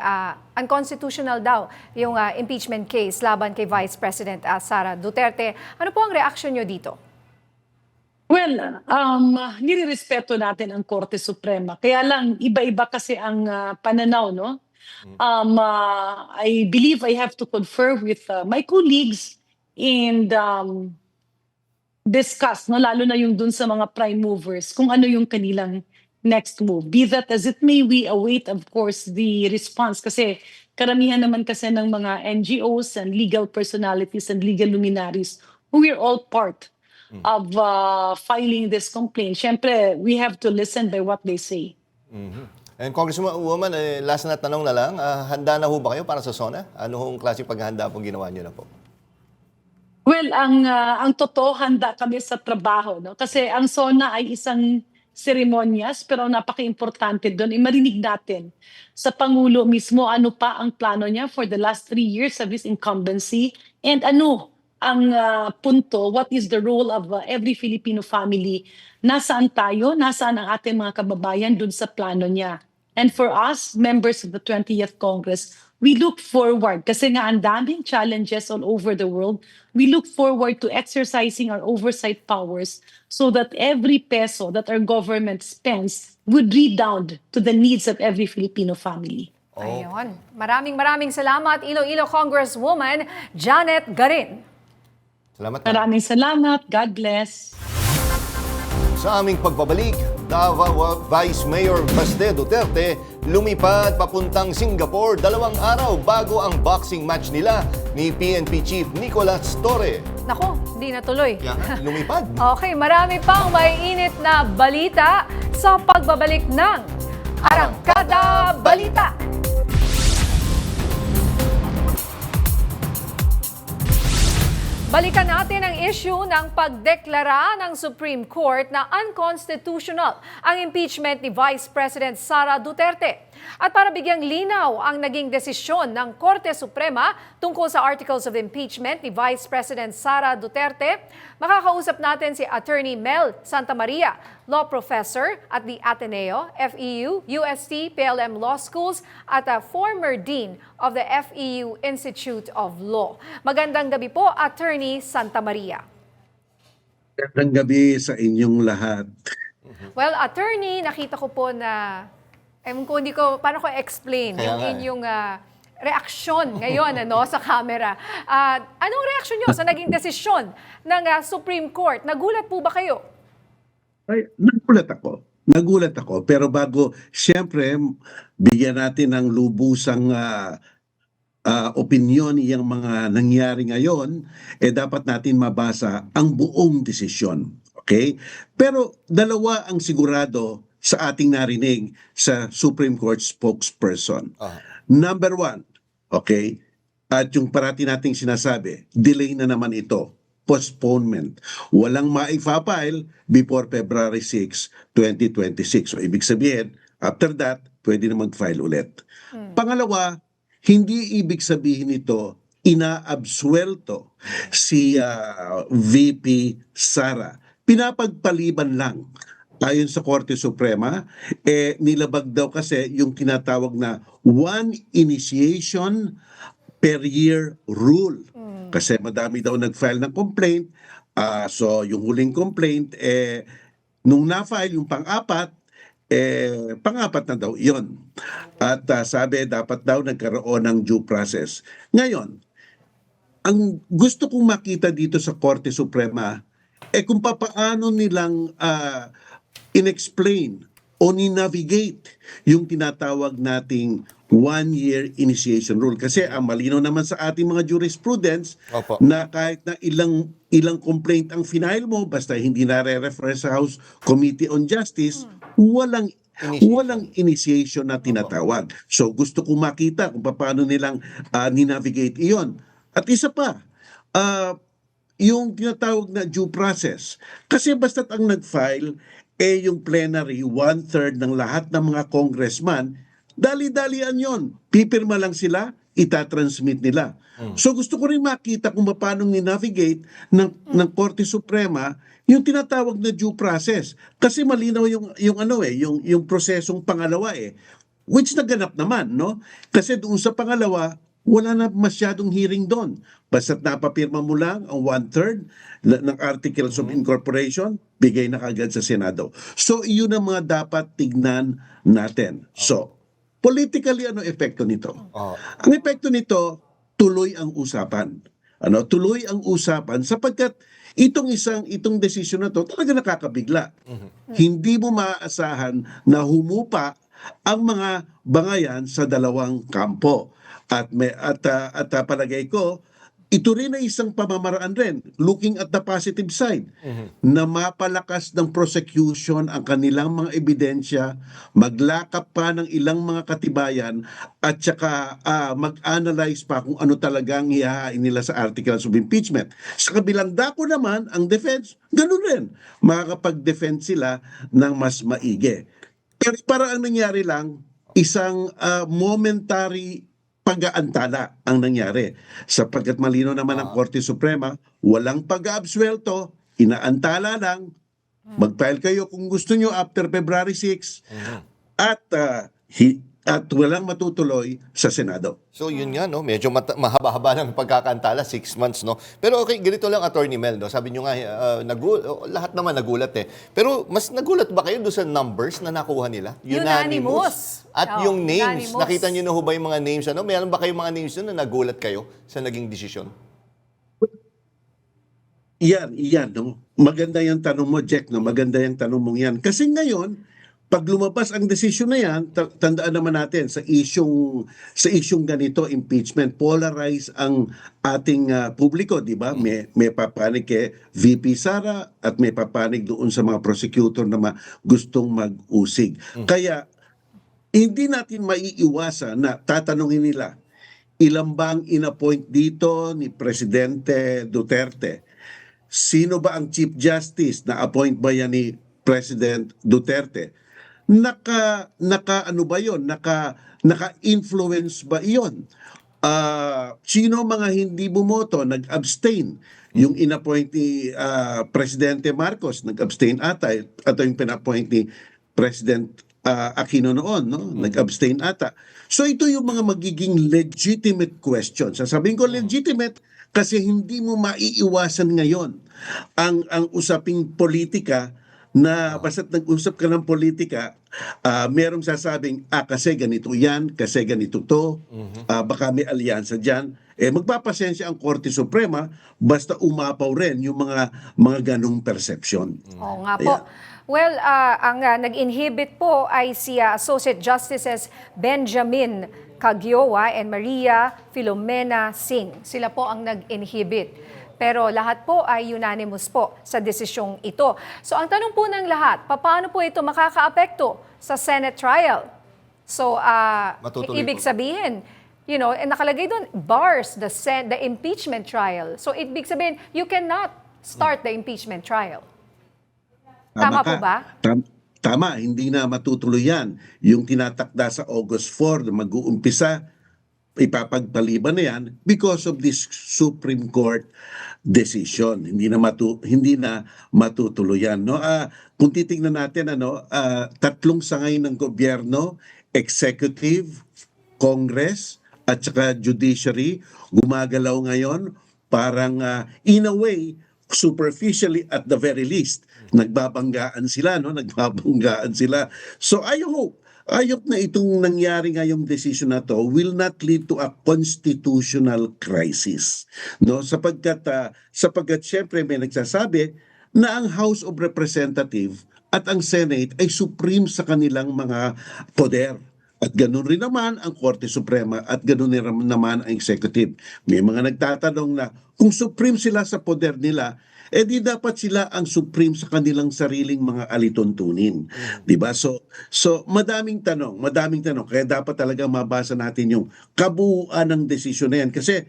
unconstitutional daw yung impeachment case laban kay Vice President Sara Duterte. Ano po ang reaksyon nyo dito? Well, nirirespeto natin ang Korte Suprema. Kaya lang, iba-iba kasi ang pananaw, no? I believe I have to confer with my colleagues and discuss, no, lalo na yung dun sa mga prime movers, kung ano yung kanilang next move. Be that as it may, we await, of course, the response. Kasi karamihan naman kasi ng mga NGOs and legal personalities and legal luminaries who we're all part of filing this complaint. Siyempre, we have to listen by what they say. And Congresswoman, last na tanong na lang, handa na ho ba kayo para sa SONA? Ano hong klaseng paghahanda pong ginawa niyo na po? Well, ang totoo, handa kami sa trabaho, no? Kasi ang SONA ay isang seremonyas, pero napaka-importante doon, marinig natin sa Pangulo mismo ano pa ang plano niya for the last 3 years of his incumbency, and ano ang punto, what is the role of every Filipino family. Nasaan tayo? Nasaan ang ating mga kababayan dun sa plano niya? And for us, members of the 20th Congress, we look forward, kasi nga ang daming challenges all over the world, we look forward to exercising our oversight powers so that every peso that our government spends would redound to the needs of every Filipino family. Ayun. Maraming salamat, Iloilo Congresswoman Janet Garin. Salamat. Maraming salamat. God bless. Sa aming pagbabalik, Davao Vice Mayor Baste Duterte lumipad papuntang Singapore 2 araw bago ang boxing match nila ni PNP Chief Nicolas Torre. Nako, hindi natuloy. Kaya nga, lumipad. Okay, marami pang maiinit na balita sa pagbabalik ng Arangkada Balita. Balikan natin ang issue ng pagdeklara ng Supreme Court na unconstitutional ang impeachment ni Vice President Sara Duterte. At para bigyang linaw ang naging desisyon ng Korte Suprema tungkol sa Articles of Impeachment ni Vice President Sara Duterte, makakausap natin si Attorney Mel Santamaria, Law Professor at the Ateneo, FEU, UST, PLM Law Schools at a former Dean of the FEU Institute of Law. Magandang gabi po, Attorney Santamaria. Magandang gabi sa inyong lahat. Well, Attorney, nakita ko po na paano ko explain yung inyong reaksyon ngayon sa camera. Anong reaksyon nyo sa naging desisyon ng Supreme Court? Nagulat po ba kayo? Ay, nagulat ako. Pero bago, siyempre, bigyan natin ng lubusang opinyon yung mga nangyari ngayon, dapat natin mabasa ang buong desisyon. Okay? Pero dalawa ang sigurado sa ating narinig sa Supreme Court spokesperson. Number one, okay, at yung parati nating sinasabi, delay na naman ito, postponement. Walang maifapile before February 6, 2026. So ibig sabihin, after that, pwede na mag-file ulit. Pangalawa, hindi ibig sabihin ito inaabsuelto si VP Sara. Pinapagpaliban lang. Ayon sa Korte Suprema, nilabag daw kasi yung tinatawag na one initiation per year rule. Kasi madami daw nag-file ng complaint. So yung huling complaint, nung na-file yung pang-apat na daw yun. At sabi, dapat daw nagkaroon ng due process. Ngayon, ang gusto kong makita dito sa Korte Suprema, kung paano nilang in-explain o ni-navigate yung tinatawag nating one-year initiation rule. Kasi ang malinaw naman sa ating mga jurisprudence na kahit na ilang complaint ang final mo, basta hindi na-refer sa House Committee on Justice, walang initiation na tinatawag. So gusto ko makita kung paano nilang ni-navigate iyon. At isa pa, yung tinatawag na due process. Kasi basta't ang nag-file, yung plenary, 1/3 ng lahat ng mga congressman, dali-dalian yon. Pipirma lang sila, itatransmit nila. So gusto ko rin makita kung paano ni-navigate ng Korte Suprema yung tinatawag na due process. Kasi malinaw yung prosesong pangalawa which naganap naman, no? Kasi doon sa pangalawa, wala na masyadong hearing doon. Basta't napapirma mo lang ang 1/3 ng Articles of Incorporation, bigay na kagad sa Senado. So, iyon ang mga dapat tignan natin. So, politically, ano epekto nito? Ang epekto nito, tuloy ang usapan. Tuloy ang usapan sapagkat itong desisyon na to talaga nakakabigla. Hindi mo maaasahan na humupa ang mga bangayan sa dalawang kampo. At palagay ko, ito rin ay isang pamamaraan rin, looking at the positive side, na mapalakas ng prosecution ang kanilang mga ebidensya, maglakap pa ng ilang mga katibayan, at saka mag-analyze pa kung ano talagang ihahain nila sa Articles of Impeachment. Sa kabilang dako naman, ang defense, ganun rin. Makakapag-defend sila ng mas maigi. Pero para ang nangyari lang, isang momentary pag-aantala ang nangyari. Sapagkat malino naman ang Korte Suprema, walang pag-absuelto, inaantala lang, mag-file kayo kung gusto nyo after February 6, at walang matutuloy sa Senado. So yun nga, no? Medyo mahaba-haba ng pagkakantala, 6 months, no? Pero okay, ganito lang, Attorney Mel, no? Sabi nyo nga, lahat naman nagulat Pero mas nagulat ba kayo doon sa numbers na nakuha nila? Unanimous. At yung names, Unanimous. nakita nyo na ho ba yung mga names? Meron ba kayong mga names doon na nagulat kayo sa naging desisyon? Iyan, no? Maganda yung tanong mo, Jack, no? Maganda yung tanong mong yan. Kasi ngayon, pag lumabas ang desisyon na yan, tandaan naman natin sa isyung ganito, impeachment, polarize ang ating publiko, di ba? May papanig kay VP Sara at may papanig doon sa mga prosecutor na gustong mag-usig. Kaya, hindi natin maiiwasan na tatanungin nila, ilan bang in-appoint dito ni Presidente Duterte? Sino ba ang Chief Justice na appoint ba yan ni President Duterte? Ano ba yon? Naka-influence ba iyon? Sino mga hindi bumoto, nag-abstain? Yung in-appoint ni Presidente Marcos, nag-abstain ata. Ito yung pina-appoint ni President Aquino noon, no? Nag-abstain ata. So ito yung mga magiging legitimate questions. Sasabihin ko legitimate kasi hindi mo maiiwasan ngayon ang usaping politika na basta't nag-usap ka ng politika, merong sasabing, kasi ganito yan, kasi ganito to, baka may alyansa dyan. Magpapasensya ang Korte Suprema basta umapaw rin yung mga ganong perception. Oo nga po. Well, ang nag-inhibit po ay si Associate Justices Benjamin Cagioa and Maria Filomena Singh. Sila po ang nag-inhibit. Pero lahat po ay unanimous po sa desisyong ito. So ang tanong po ng lahat, paano po ito makakaapekto sa Senate trial? So ibig sabihin, nakalagay doon, bars the impeachment trial. So ibig sabihin, you cannot start the impeachment trial. Tama po ba? Tama, hindi na matutuloy yan. Yung tinatakda sa August 4 na mag-uumpisa, ipapagpaliban na yan because of this Supreme Court decision. Hindi na matutuloy yan. No? Kung titingnan natin, tatlong sangay ng gobyerno, executive, Congress, at saka judiciary, gumagalaw ngayon, parang in a way, superficially at the very least, nagbabanggaan sila, no? Nagbabanggaan sila. So I hope na itong nangyari ngayong decision na to will not lead to a constitutional crisis. No? Sapagkat syempre may nagsasabi na ang House of Representatives at ang Senate ay supreme sa kanilang mga poder. At ganoon rin naman ang Korte Suprema at ganoon rin naman ang Executive. May mga nagtatanong na kung supreme sila sa poder nila, di dapat sila ang supreme sa kanilang sariling mga alituntunin. Diba? So madaming tanong. Kaya dapat talaga mabasa natin yung kabuuan ng desisyon na yan. Kasi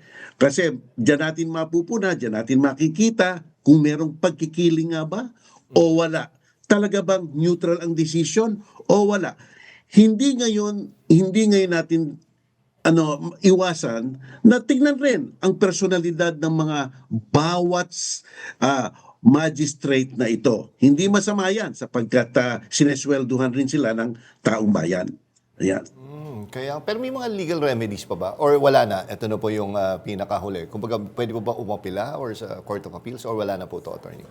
dyan natin mapupuna, dyan natin makikita kung merong pagkikiling nga ba o wala. Talaga bang neutral ang desisyon o wala? Hindi ngayon natin iwasan na tignan rin ang personalidad ng mga bawat magistrate na ito. Hindi masama yan sapagkat sineswelduhan rin sila ng taong bayan. Ayan. Pero may mga legal remedies pa ba? Or wala na? Ito na po yung pinakahuli. Kumbaga, pwede po ba umapila or sa Court of Appeals or wala na po ito, Attorney?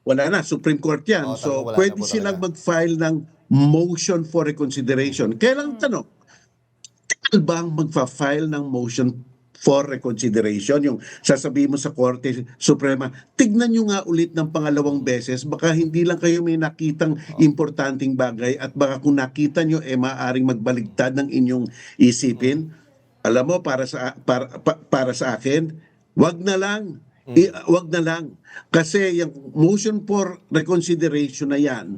Wala na, Supreme Court yan. So, pwede silang mag-file ng motion for reconsideration. Kailang tanong, bang magfa-file ng motion for reconsideration? Yung sasabihin mo sa Korte Suprema, tignan nyo nga ulit ng pangalawang beses, baka hindi lang kayo may nakitang importanteng bagay at baka kung nakita nyo, maaaring magbaligtad ng inyong isipin. Alam mo, para sa akin, wag na lang. Wag na lang. Kasi yung motion for reconsideration na yan,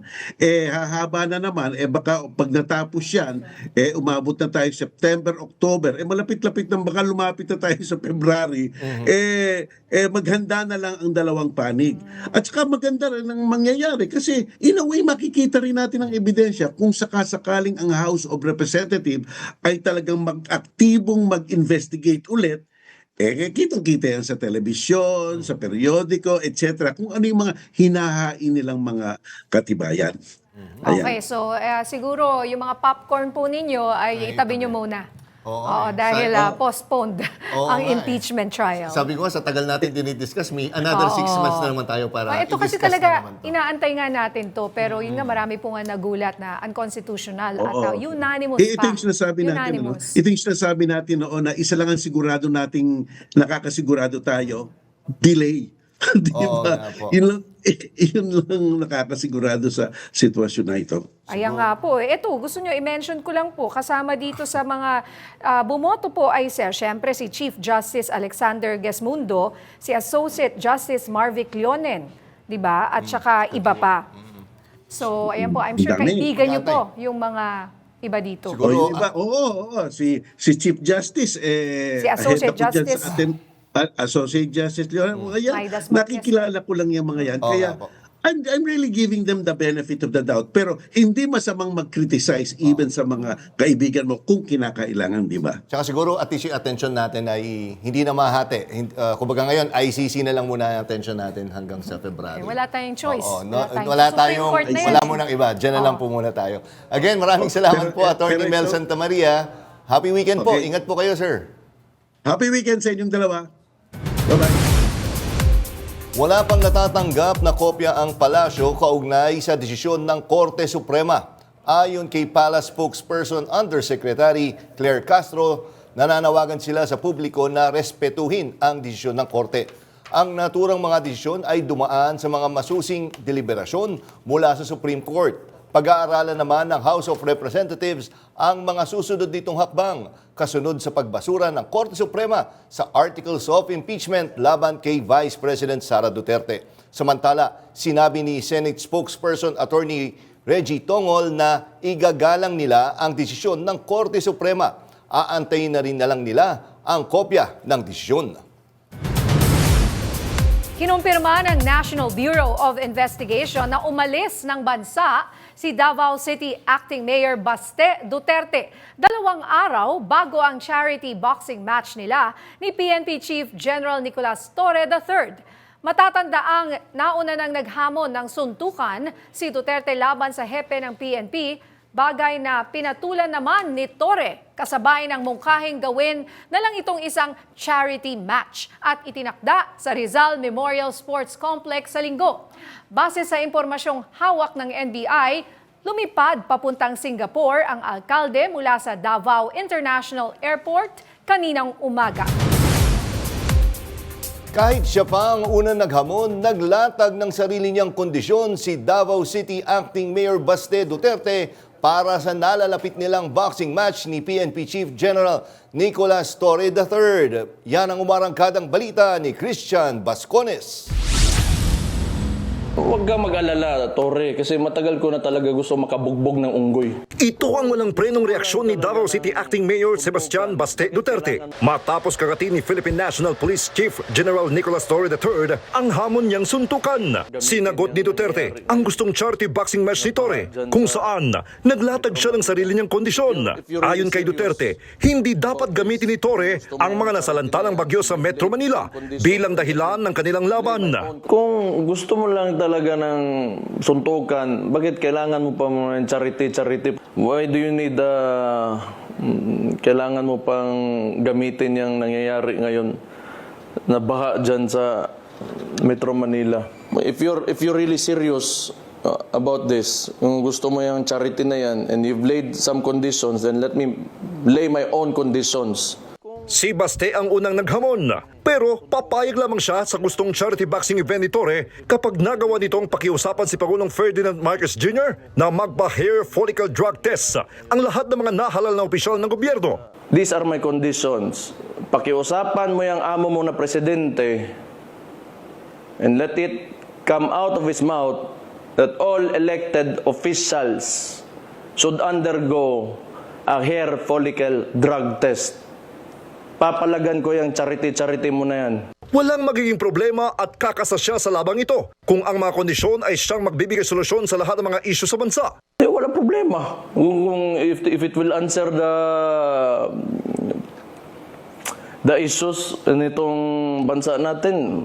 hahaba na naman, baka pag natapos yan, umabot na tayo September, October, malapit-lapit na baka lumapit na tayo sa February, maghanda na lang ang dalawang panig. At saka maganda rin ang mangyayari kasi in a way makikita rin natin ang ebidensya kung sakasakaling ang House of Representatives ay talagang aktibong mag-investigate ulit. Kitang-kita yan sa telebisyon, sa periodiko, etc. Kung ano yung mga hinahain nilang mga katibayan. Okay, so siguro yung mga popcorn po ninyo ay itabi nyo muna. Dahil postponed ang impeachment trial. Sabi ko sa tagal natin dinidiscuss, may another 6 months na naman tayo para ito kasi talaga, inaantay nga natin to, pero yun nga marami po nga nagulat na unconstitutional at unanimous pa. Ito yung sinasabi natin, na isa lang ang sigurado nating nakakasigurado tayo, delay. Di Oo ba? nga po. Yun lang nakakasigurado sa sitwasyon na ito. Ayan nga po. Ito, gusto nyo i-mention ko lang po, kasama dito sa mga bumoto po ay syempre si Chief Justice Alexander Gesmundo, si Associate Justice Marvic Leonen, di ba? At saka iba pa. So, ayan po, I'm sure Dami. kaibigan nyo po yung mga iba dito. O yung iba, oo. Si Chief Justice, Si Associate head ako dyan Justice. sa atin, Associate Justice Leon, mga yan, Maidas Marquez. nakikilala ko lang yung mga yan. Oo Kaya, nga po. I'm really giving them the benefit of the doubt. Pero hindi masamang mag-criticize even sa mga kaibigan mo kung kinakailangan, di ba? Tsaka siguro at least yung attention natin ay hindi na mahati. Kumbaga ngayon, ICC na lang muna ang attention natin hanggang sa February. Wala tayong choice. Oo, Supreme wala tayong, Court na yan. wala munang iba. Diyan na lang po muna tayo. Again, maraming salamat po, Attorney pero Mel ito- Santa Maria. Happy weekend po. Okay. Ingat po kayo, sir. Happy weekend sa inyong dalawa. Bye-bye. Wala pang natatanggap na kopya ang palasyo kaugnay sa desisyon ng Korte Suprema. Ayon kay Palace spokesperson Undersecretary Claire Castro, nananawagan sila sa publiko na respetuhin ang desisyon ng Korte. Ang naturang mga desisyon ay dumaan sa mga masusing deliberasyon mula sa Supreme Court. Pag-aaralan naman ng House of Representatives ang mga susunod nitong hakbang kasunod sa pagbasura ng Korte Suprema sa Articles of Impeachment laban kay Vice President Sara Duterte. Samantala, sinabi ni Senate spokesperson Attorney Reggie Tongol na igagalang nila ang desisyon ng Korte Suprema. Aantayin na rin na lang nila ang kopya ng desisyon. Kinumpirma ng National Bureau of Investigation na umalis ng bansa si Davao City Acting Mayor Baste Duterte 2 araw bago ang charity boxing match nila ni PNP Chief General Nicolas Torre III. Matatanda ang nauna nang naghamon ng suntukan si Duterte laban sa hepe ng PNP, bagay na pinatulan naman ni Torre kasabay ng mungkahing gawin na lang itong isang charity match at itinakda sa Rizal Memorial Sports Complex sa Linggo. Base sa impormasyong hawak ng NBI, lumipad papuntang Singapore ang alkalde mula sa Davao International Airport kaninang umaga. Kahit siya pa ang unang naghamon, naglatag ng sarili niyang kondisyon si Davao City Acting Mayor Baste Duterte para sa nalalapit nilang boxing match ni PNP Chief General Nicolas Torre III. Yan ang umarangkadang balita ni Christian Bascones. Huwag ka mag-alala, Torre, kasi matagal ko na talaga gusto makabugbog ng unggoy. Ito ang walang prenong reaksyon ni Davao City Acting Mayor Sebastian Baste Duterte matapos kagatin ni Philippine National Police Chief General Nicolas Torre III ang hamon niyang suntukan. Sinagot ni Duterte ang gustong charity boxing match ni Torre kung saan naglatag siya ng sarili niyang kondisyon. Ayon kay Duterte, hindi dapat gamitin ni Torre ang mga nasalanta ng bagyo sa Metro Manila bilang dahilan ng kanilang laban. Kung gusto mo lang talaga ng suntukan, bakit kailangan mo pa ng charity? Why do you need kailangan mo pang gamitin yung nangyayari ngayon na baha dyan sa Metro Manila? If you're really serious about this, kung gusto mo yung charity na yan and you've laid some conditions, then let me lay my own conditions. Si Baste ang unang naghamon, pero papayag lamang siya sa gustong charity boxing event ni Torre kapag nagawa nitong pakiusapan si Pangulong Ferdinand Marcos Jr. na magpa-hair follicle drug test ang lahat ng mga nahalal na opisyal ng gobyerno. These are my conditions. Pakiusapan mo yung amo mo na presidente and let it come out of his mouth that all elected officials should undergo a hair follicle drug test. Papalagan ko yung charity mo na yan. Walang magiging problema at kakasa siya sa labang ito kung ang mga kondisyon ay siyang magbibigay solusyon sa lahat ng mga isyu sa bansa. Walang problema. If it will answer the issues nitong bansa natin,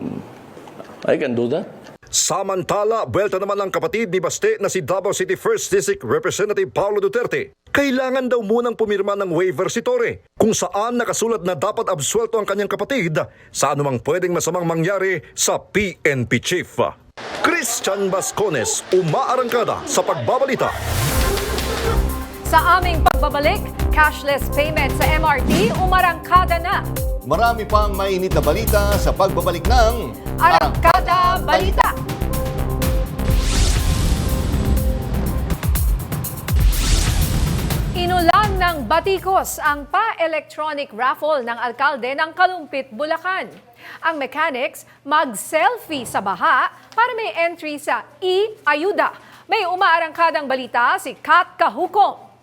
I can do that. Samantala, buwelta naman ang kapatid ni Baste na si Davao City 1st District Representative Paulo Duterte. Kailangan daw munang pumirma ng waiver si Torre kung saan nakasulat na dapat absuelto ang kanyang kapatid sa anumang pwedeng masamang mangyari sa PNP Chief. Christian Bascones, umaarangkada sa pagbabalita. Sa aming pagbabalik, cashless payment sa MRT umarangkada na. Marami pang mainit na balita sa pagbabalik ng Arangkada Balita. Inulan ng batikos ang pa-electronic raffle ng alkalde ng Kalumpit, Bulacan. Ang mechanics mag-selfie sa baha para may entry sa e-ayuda. May umaarangkadang balita si Kat Kahukom.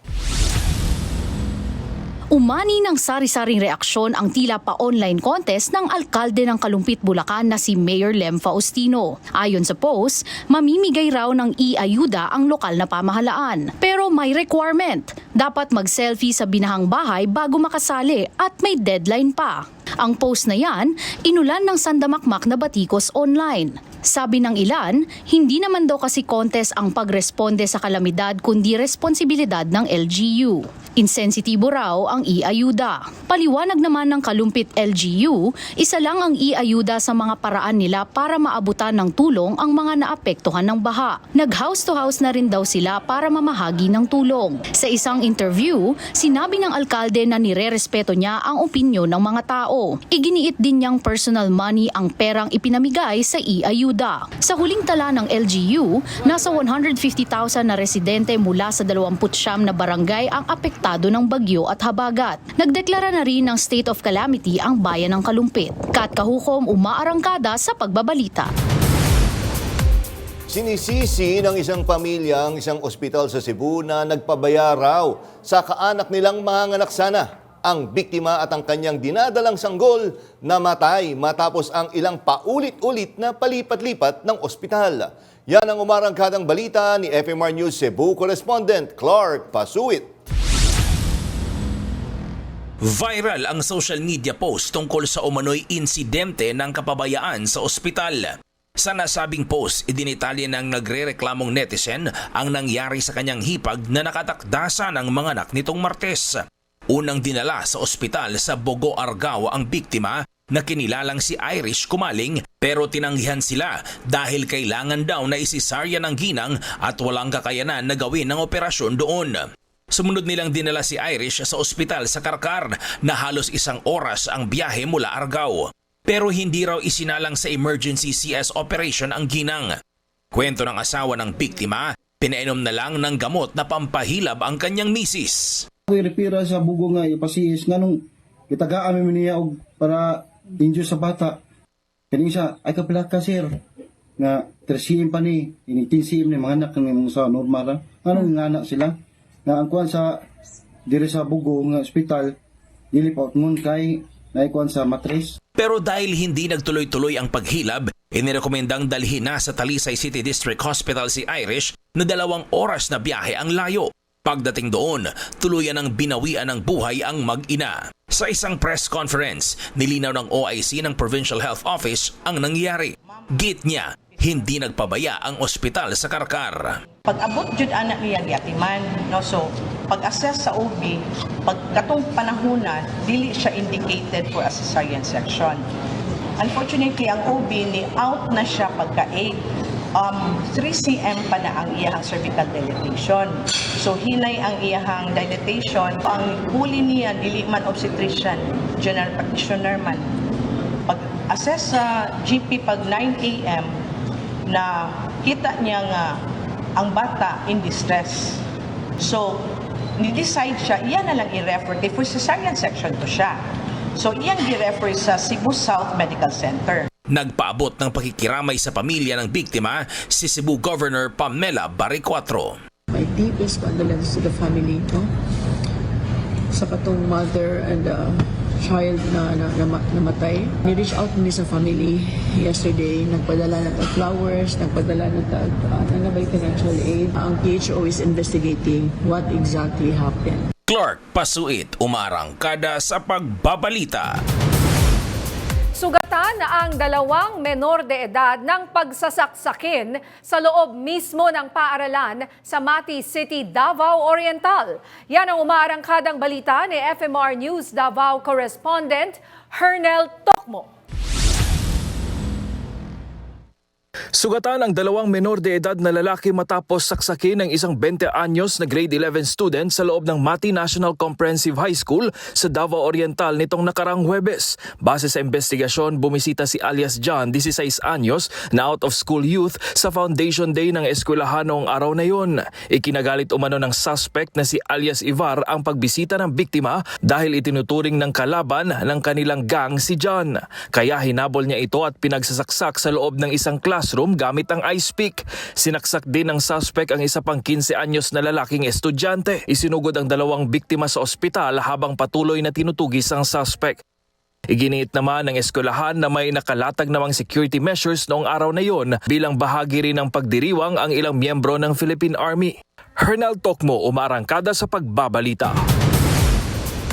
Umani ng sari-saring reaksyon ang tila pa-online contest ng alkalde ng Kalumpit, Bulacan na si Mayor Lem Faustino. Ayon sa post, mamimigay raw ng e-ayuda ang lokal na pamahalaan. Pero may requirement, dapat mag-selfie sa binahang bahay bago makasali at may deadline pa. Ang post na yan, inulan ng sandamakmak na batikos online. Sabi ng ilan, hindi naman daw kasi contest ang pagresponde sa kalamidad kundi responsibilidad ng LGU. Insensitibo raw ang e-ayuda. Paliwanag naman ng Kalumpit LGU, isa lang ang e-ayuda sa mga paraan nila para maabutan ng tulong ang mga naapektuhan ng baha. Nag-house to house na rin daw sila para mamahagi ng tulong. Sa isang interview, sinabi ng alkalde na nirerespeto niya ang opinyon ng mga tao. Iginiit din niyang personal money ang perang ipinamigay sa e-ayuda. Sa huling tala ng LGU, nasa 150,000 na residente mula sa 29 na barangay ang apektado ng bagyo at habagat. Nagdeklara na rin ng state of calamity ang bayan ng Kalumpit. Kat Kahukom, umaarangkada sa pagbabalita. Sinisisi ng isang pamilya ang isang ospital sa Cebu na nagpabaya raw sa kaanak nilang manganganak sana. Ang biktima at ang kanyang dinadalang sanggol namatay matapos ang ilang paulit-ulit na palipat-lipat ng ospital. Yan ang umarangkadang balita ni FMR News Cebu correspondent Clark Pasuit. Viral ang social media post tungkol sa umano'y insidente ng kapabayaan sa ospital. Sa nasabing post, idinitalya ng nagrereklamong netizen ang nangyari sa kanyang hipag na nakatakdasa ng mga anak nitong Martes. Unang dinala sa ospital sa Bogo, Argao ang biktima na kinilalang si Irish Kumaling pero tinanggihan sila dahil kailangan daw na isisarya ng ginang at walang kakayanan na gawin ng operasyon doon. Sumunod nilang dinala si Irish sa ospital sa Karkar na halos 1 oras ang biyahe mula Argao. Pero hindi raw isinalang sa emergency CS operation ang ginang. Kwento ng asawa ng biktima, pinainom na lang ng gamot na pampahilab ang kanyang misis. Repira sa bugo nga ipasihis nganong itagaan mi niya og para injure sa bata. Kani siya ay kapila ka sir nga tersiim pa ni initinsiim ni mga anak ng sa normal anong nga anak sila nga ang kuan sa dire sa bugo nga ospital dili pa ngon kay naikuan sa matres. Pero dahil hindi nagtuloy-tuloy ang paghilab, inirekomendang dalhin na sa Talisay City District Hospital si Irish na 2 oras na biyahe ang layo. Pagdating doon, tuluyan ng binawian ng buhay ang mag-ina. Sa isang press conference, nilinaw ng OIC ng Provincial Health Office ang nangyari. Git niya, hindi nagpabaya ang ospital sa Karkar. Pag-abot jud anak niya giatiman, no? So pag-assess sa OB, pagkatong panahona, dili siya indicated for a cesarean section. Unfortunately, ang OB ni out na siya pagka-8. 3 cm pa na ang iyahang cervical dilatation. So hinay ang iyahang dilatation. Ang huli niya, dili man obstetrician, general practitioner man. Pag-assess sa GP pag 9 a.m. na kita niya nga ang bata in distress. So, ni-decide siya, iyan na lang i-refer. For cesarean section to siya. So, iyan i-refer sa Cebu South Medical Center. Nagpaabot ng pakikiramay sa pamilya ng biktima si Cebu Governor Pamela Barricuatro. My deepest condolence to the family, no? Sa katong mother and child na namatay. Ni-reach out ni sa family yesterday. Nagpadala ng flowers, nagpadala ng financial aid. Ang PHO is investigating what exactly happened. Clark Pasuit, umarangkada sa pagbabalita. Sugatan na ang 2 menor de edad ng pagsasaksakin sa loob mismo ng paaralan sa Mati City, Davao Oriental. Yan ang umaarangkadang balita ni FMR News Davao correspondent Hernel Tokmo. Sugatan ang dalawang menor de edad na lalaki matapos saksakin ng isang 20 anyos na grade 11 student sa loob ng Mati National Comprehensive High School sa Davao Oriental nitong nakarang Huwebes. Base sa investigasyon, bumisita si alias John, 16 anyos, na out-of-school youth sa Foundation Day ng eskwelahan noong araw na yun. Ikinagalit umano ng suspect na si alias Ivar ang pagbisita ng biktima dahil itinuturing ng kalaban ng kanilang gang si John. Kaya hinabol niya ito at pinagsasaksak sa loob ng isang classroom gamit ang ice pick. Sinaksak din ng suspect ang isa pang 15 anyos na lalaking estudyante. Isinugod ang dalawang biktima sa ospital habang patuloy na tinutugis ang suspect. Iginiit naman ng eskwelahan na may nakalatag namang security measures noong araw na yon bilang bahagi rin ng pagdiriwang ang ilang miyembro ng Philippine Army. Hernal Tokmo, umaarangkada sa pagbabalita.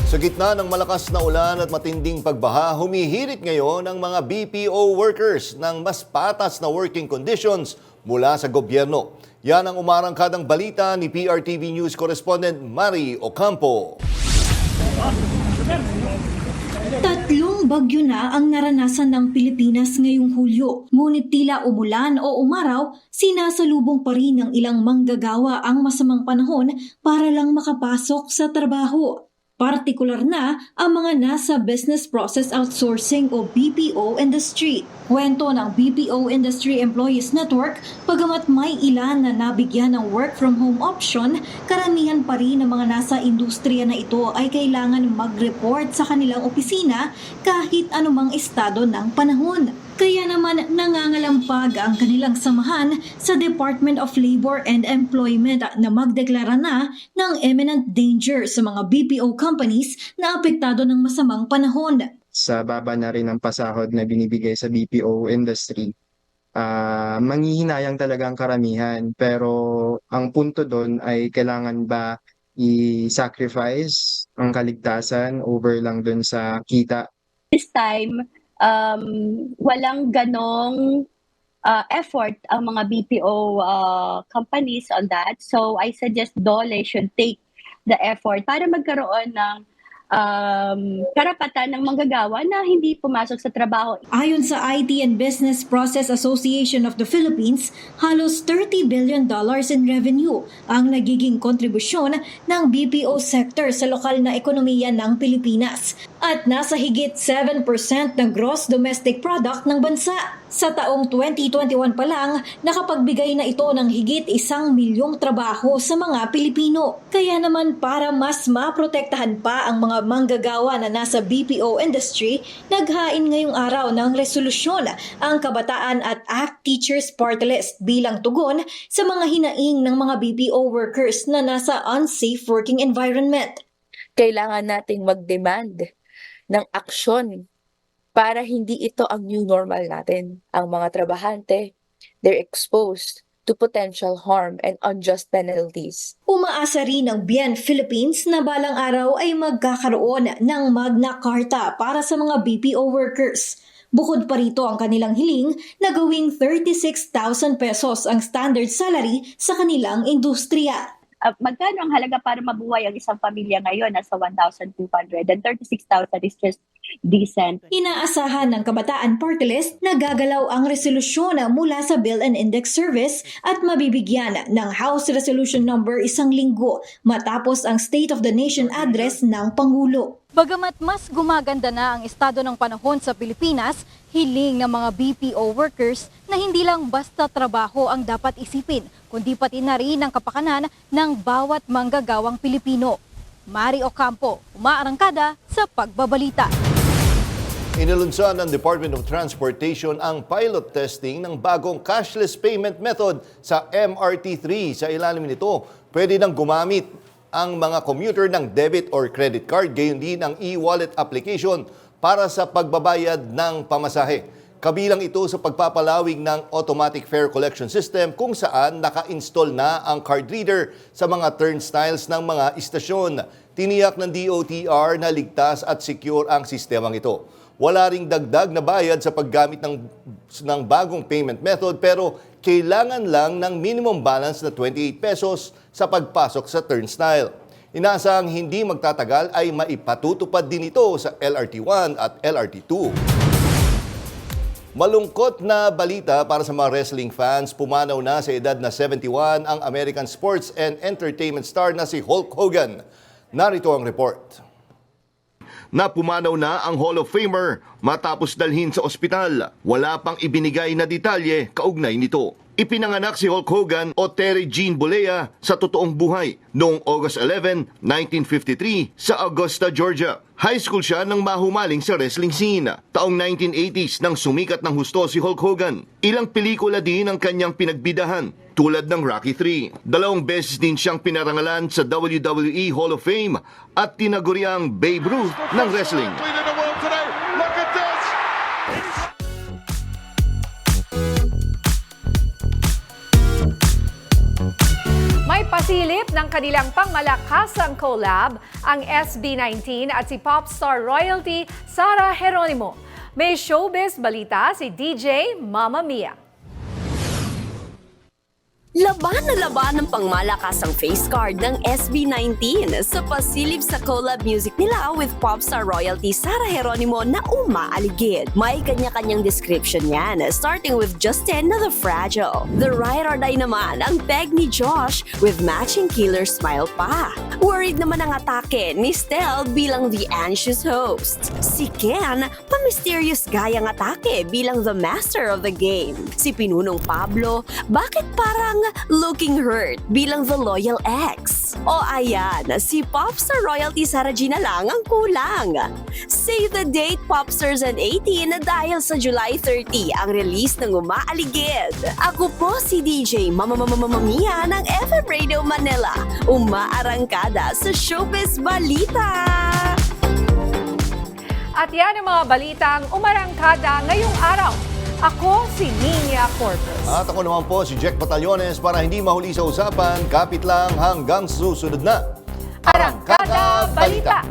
Sa gitna ng malakas na ulan at matinding pagbaha, humihirit ngayon ang mga BPO workers ng mas patas na working conditions mula sa gobyerno. Yan ang umarangkadang balita ni PRTV News correspondent Mari Ocampo. Tatlong bagyo na ang naranasan ng Pilipinas ngayong Hulyo. Ngunit tila umulan o umaraw, sinasalubong pa rin ng ilang manggagawa ang masamang panahon para lang makapasok sa trabaho. Partikular na ang mga nasa Business Process Outsourcing o BPO industry. Kwento ng BPO Industry Employees Network, pagamat may ilan na nabigyan ng work from home option, karamihan pa rin ng mga nasa industriya na ito ay kailangan mag-report sa kanilang opisina kahit anumang estado ng panahon. Kaya naman nangangalampag ang kanilang samahan sa Department of Labor and Employment na magdeklara na ng imminent danger sa mga BPO companies na apektado ng masamang panahon. Sa baba na rin ang pasahod na binibigay sa BPO industry, manghihinayang talaga ang karamihan. Pero ang punto doon ay kailangan ba i-sacrifice ang kaligtasan over lang doon sa kita? This time, walang ganong effort ang mga BPO companies on that. So I suggest DOLE should take the effort para magkaroon ng karapatan ng manggagawa na hindi pumasok sa trabaho. Ayon sa IT and Business Process Association of the Philippines, halos $30 billion in revenue ang nagiging kontribusyon ng BPO sector sa lokal na ekonomiya ng Pilipinas at nasa higit 7% ng gross domestic product ng bansa. Sa taong 2021 pa lang, nakapagbigay na ito ng higit 1 milyong trabaho sa mga Pilipino. Kaya naman para mas maprotektahan pa ang mga manggagawa na nasa BPO industry, naghain ngayong araw ng resolusyon ang Kabataan at ACT Teachers Party List bilang tugon sa mga hinaing ng mga BPO workers na nasa unsafe working environment. Kailangan nating mag-demand ng aksyon para hindi ito ang new normal natin. Ang mga trabahante, they're exposed to potential harm and unjust penalties. Umaasa rin ng BIEN Philippines na balang araw ay magkakaroon ng Magna Carta para sa mga BPO workers. Bukod pa rito ang kanilang hiling na gawing 36,000 pesos ang standard salary sa kanilang industriya. Magkano ang halaga para mabuhay ang isang pamilya ngayon? Nasa 1,200 and 36,000 is just decent. Inaasahan ng Kabataan Party List na gagalaw ang resolusyon mula sa Bill and Index Service at mabibigyan ng House Resolution Number 1 linggo matapos ang State of the Nation Address ng Pangulo. Bagamat mas gumaganda na ang estado ng panahon sa Pilipinas, hiling ng mga BPO workers na hindi lang basta trabaho ang dapat isipin, kundi pati na rin ang kapakanan ng bawat manggagawang Pilipino. Mari Ocampo, umaarangkada sa Pagbabalita. Inilunsan ng Department of Transportation ang pilot testing ng bagong cashless payment method sa MRT3. Sa ilalim nito, pwede nang gumamit ang mga commuter ng debit or credit card, gayon din ang e-wallet application para sa pagbabayad ng pamasahe. Kabilang ito sa pagpapalawig ng automatic fare collection system kung saan naka-install na ang card reader sa mga turnstiles ng mga istasyon. Tiniyak ng DOTR na ligtas at secure ang sistemang ito. Wala ring dagdag na bayad sa paggamit ng bagong payment method pero kailangan lang ng minimum balance na 28 pesos sa pagpasok sa turnstile. Inaasahang hindi magtatagal ay maipatutupad din ito sa LRT1 at LRT2. Malungkot na balita para sa mga wrestling fans. Pumanaw na sa edad na 71 ang American sports and entertainment star na si Hulk Hogan. Narito ang report. Napumanaw na ang Hall of Famer matapos dalhin sa ospital. Wala pang ibinigay na detalye kaugnay nito. Ipinanganak si Hulk Hogan o Terry Gene Bollea sa totoong buhay noong August 11, 1953 sa Augusta, Georgia. High school siya nang mahumaling sa wrestling scene. Taong 1980s nang sumikat ng husto si Hulk Hogan. Ilang pelikula din ang kanyang pinagbidahan tulad ng Rocky III. 2 beses din siyang pinarangalan sa WWE Hall of Fame at tinaguriang Babe Ruth ng wrestling. May pasilip ng kanilang pangmalakasang collab ang SB19 at si popstar royalty Sarah Geronimo. May showbiz balita si DJ Mama Mia. Laban na laban ng pangmalakasang face card ng SB19 sa pasilip sa collab music nila with popstar royalty Sarah Geronimo na umaaligid. May kanya-kanyang description yan, starting with Justin na the fragile. The ride or die naman ang peg ni Josh with matching killer smile pa. Worried naman ang atake ni Stel bilang the anxious host. Si Ken, pa-mysterious gayang atake bilang the master of the game. Si Pinunong Pablo, bakit parang looking hurt bilang the loyal ex. O ayan, si popstar royalty Sarah G na lang ang kulang. Save the date Popstars and 18 dahil sa July 30 ang release ng Umaaligid. Ako po si DJ Mama Mia ng FM Radio Manila. Umaarangkada sa Showbiz Balita. At yan ang mga balitang umarangkada ngayong araw. Ako si Nina Corpus. At ako naman po si Jack Batallones para hindi mahuli sa usapan, kapit lang hanggang susunod na Arangkada Balita.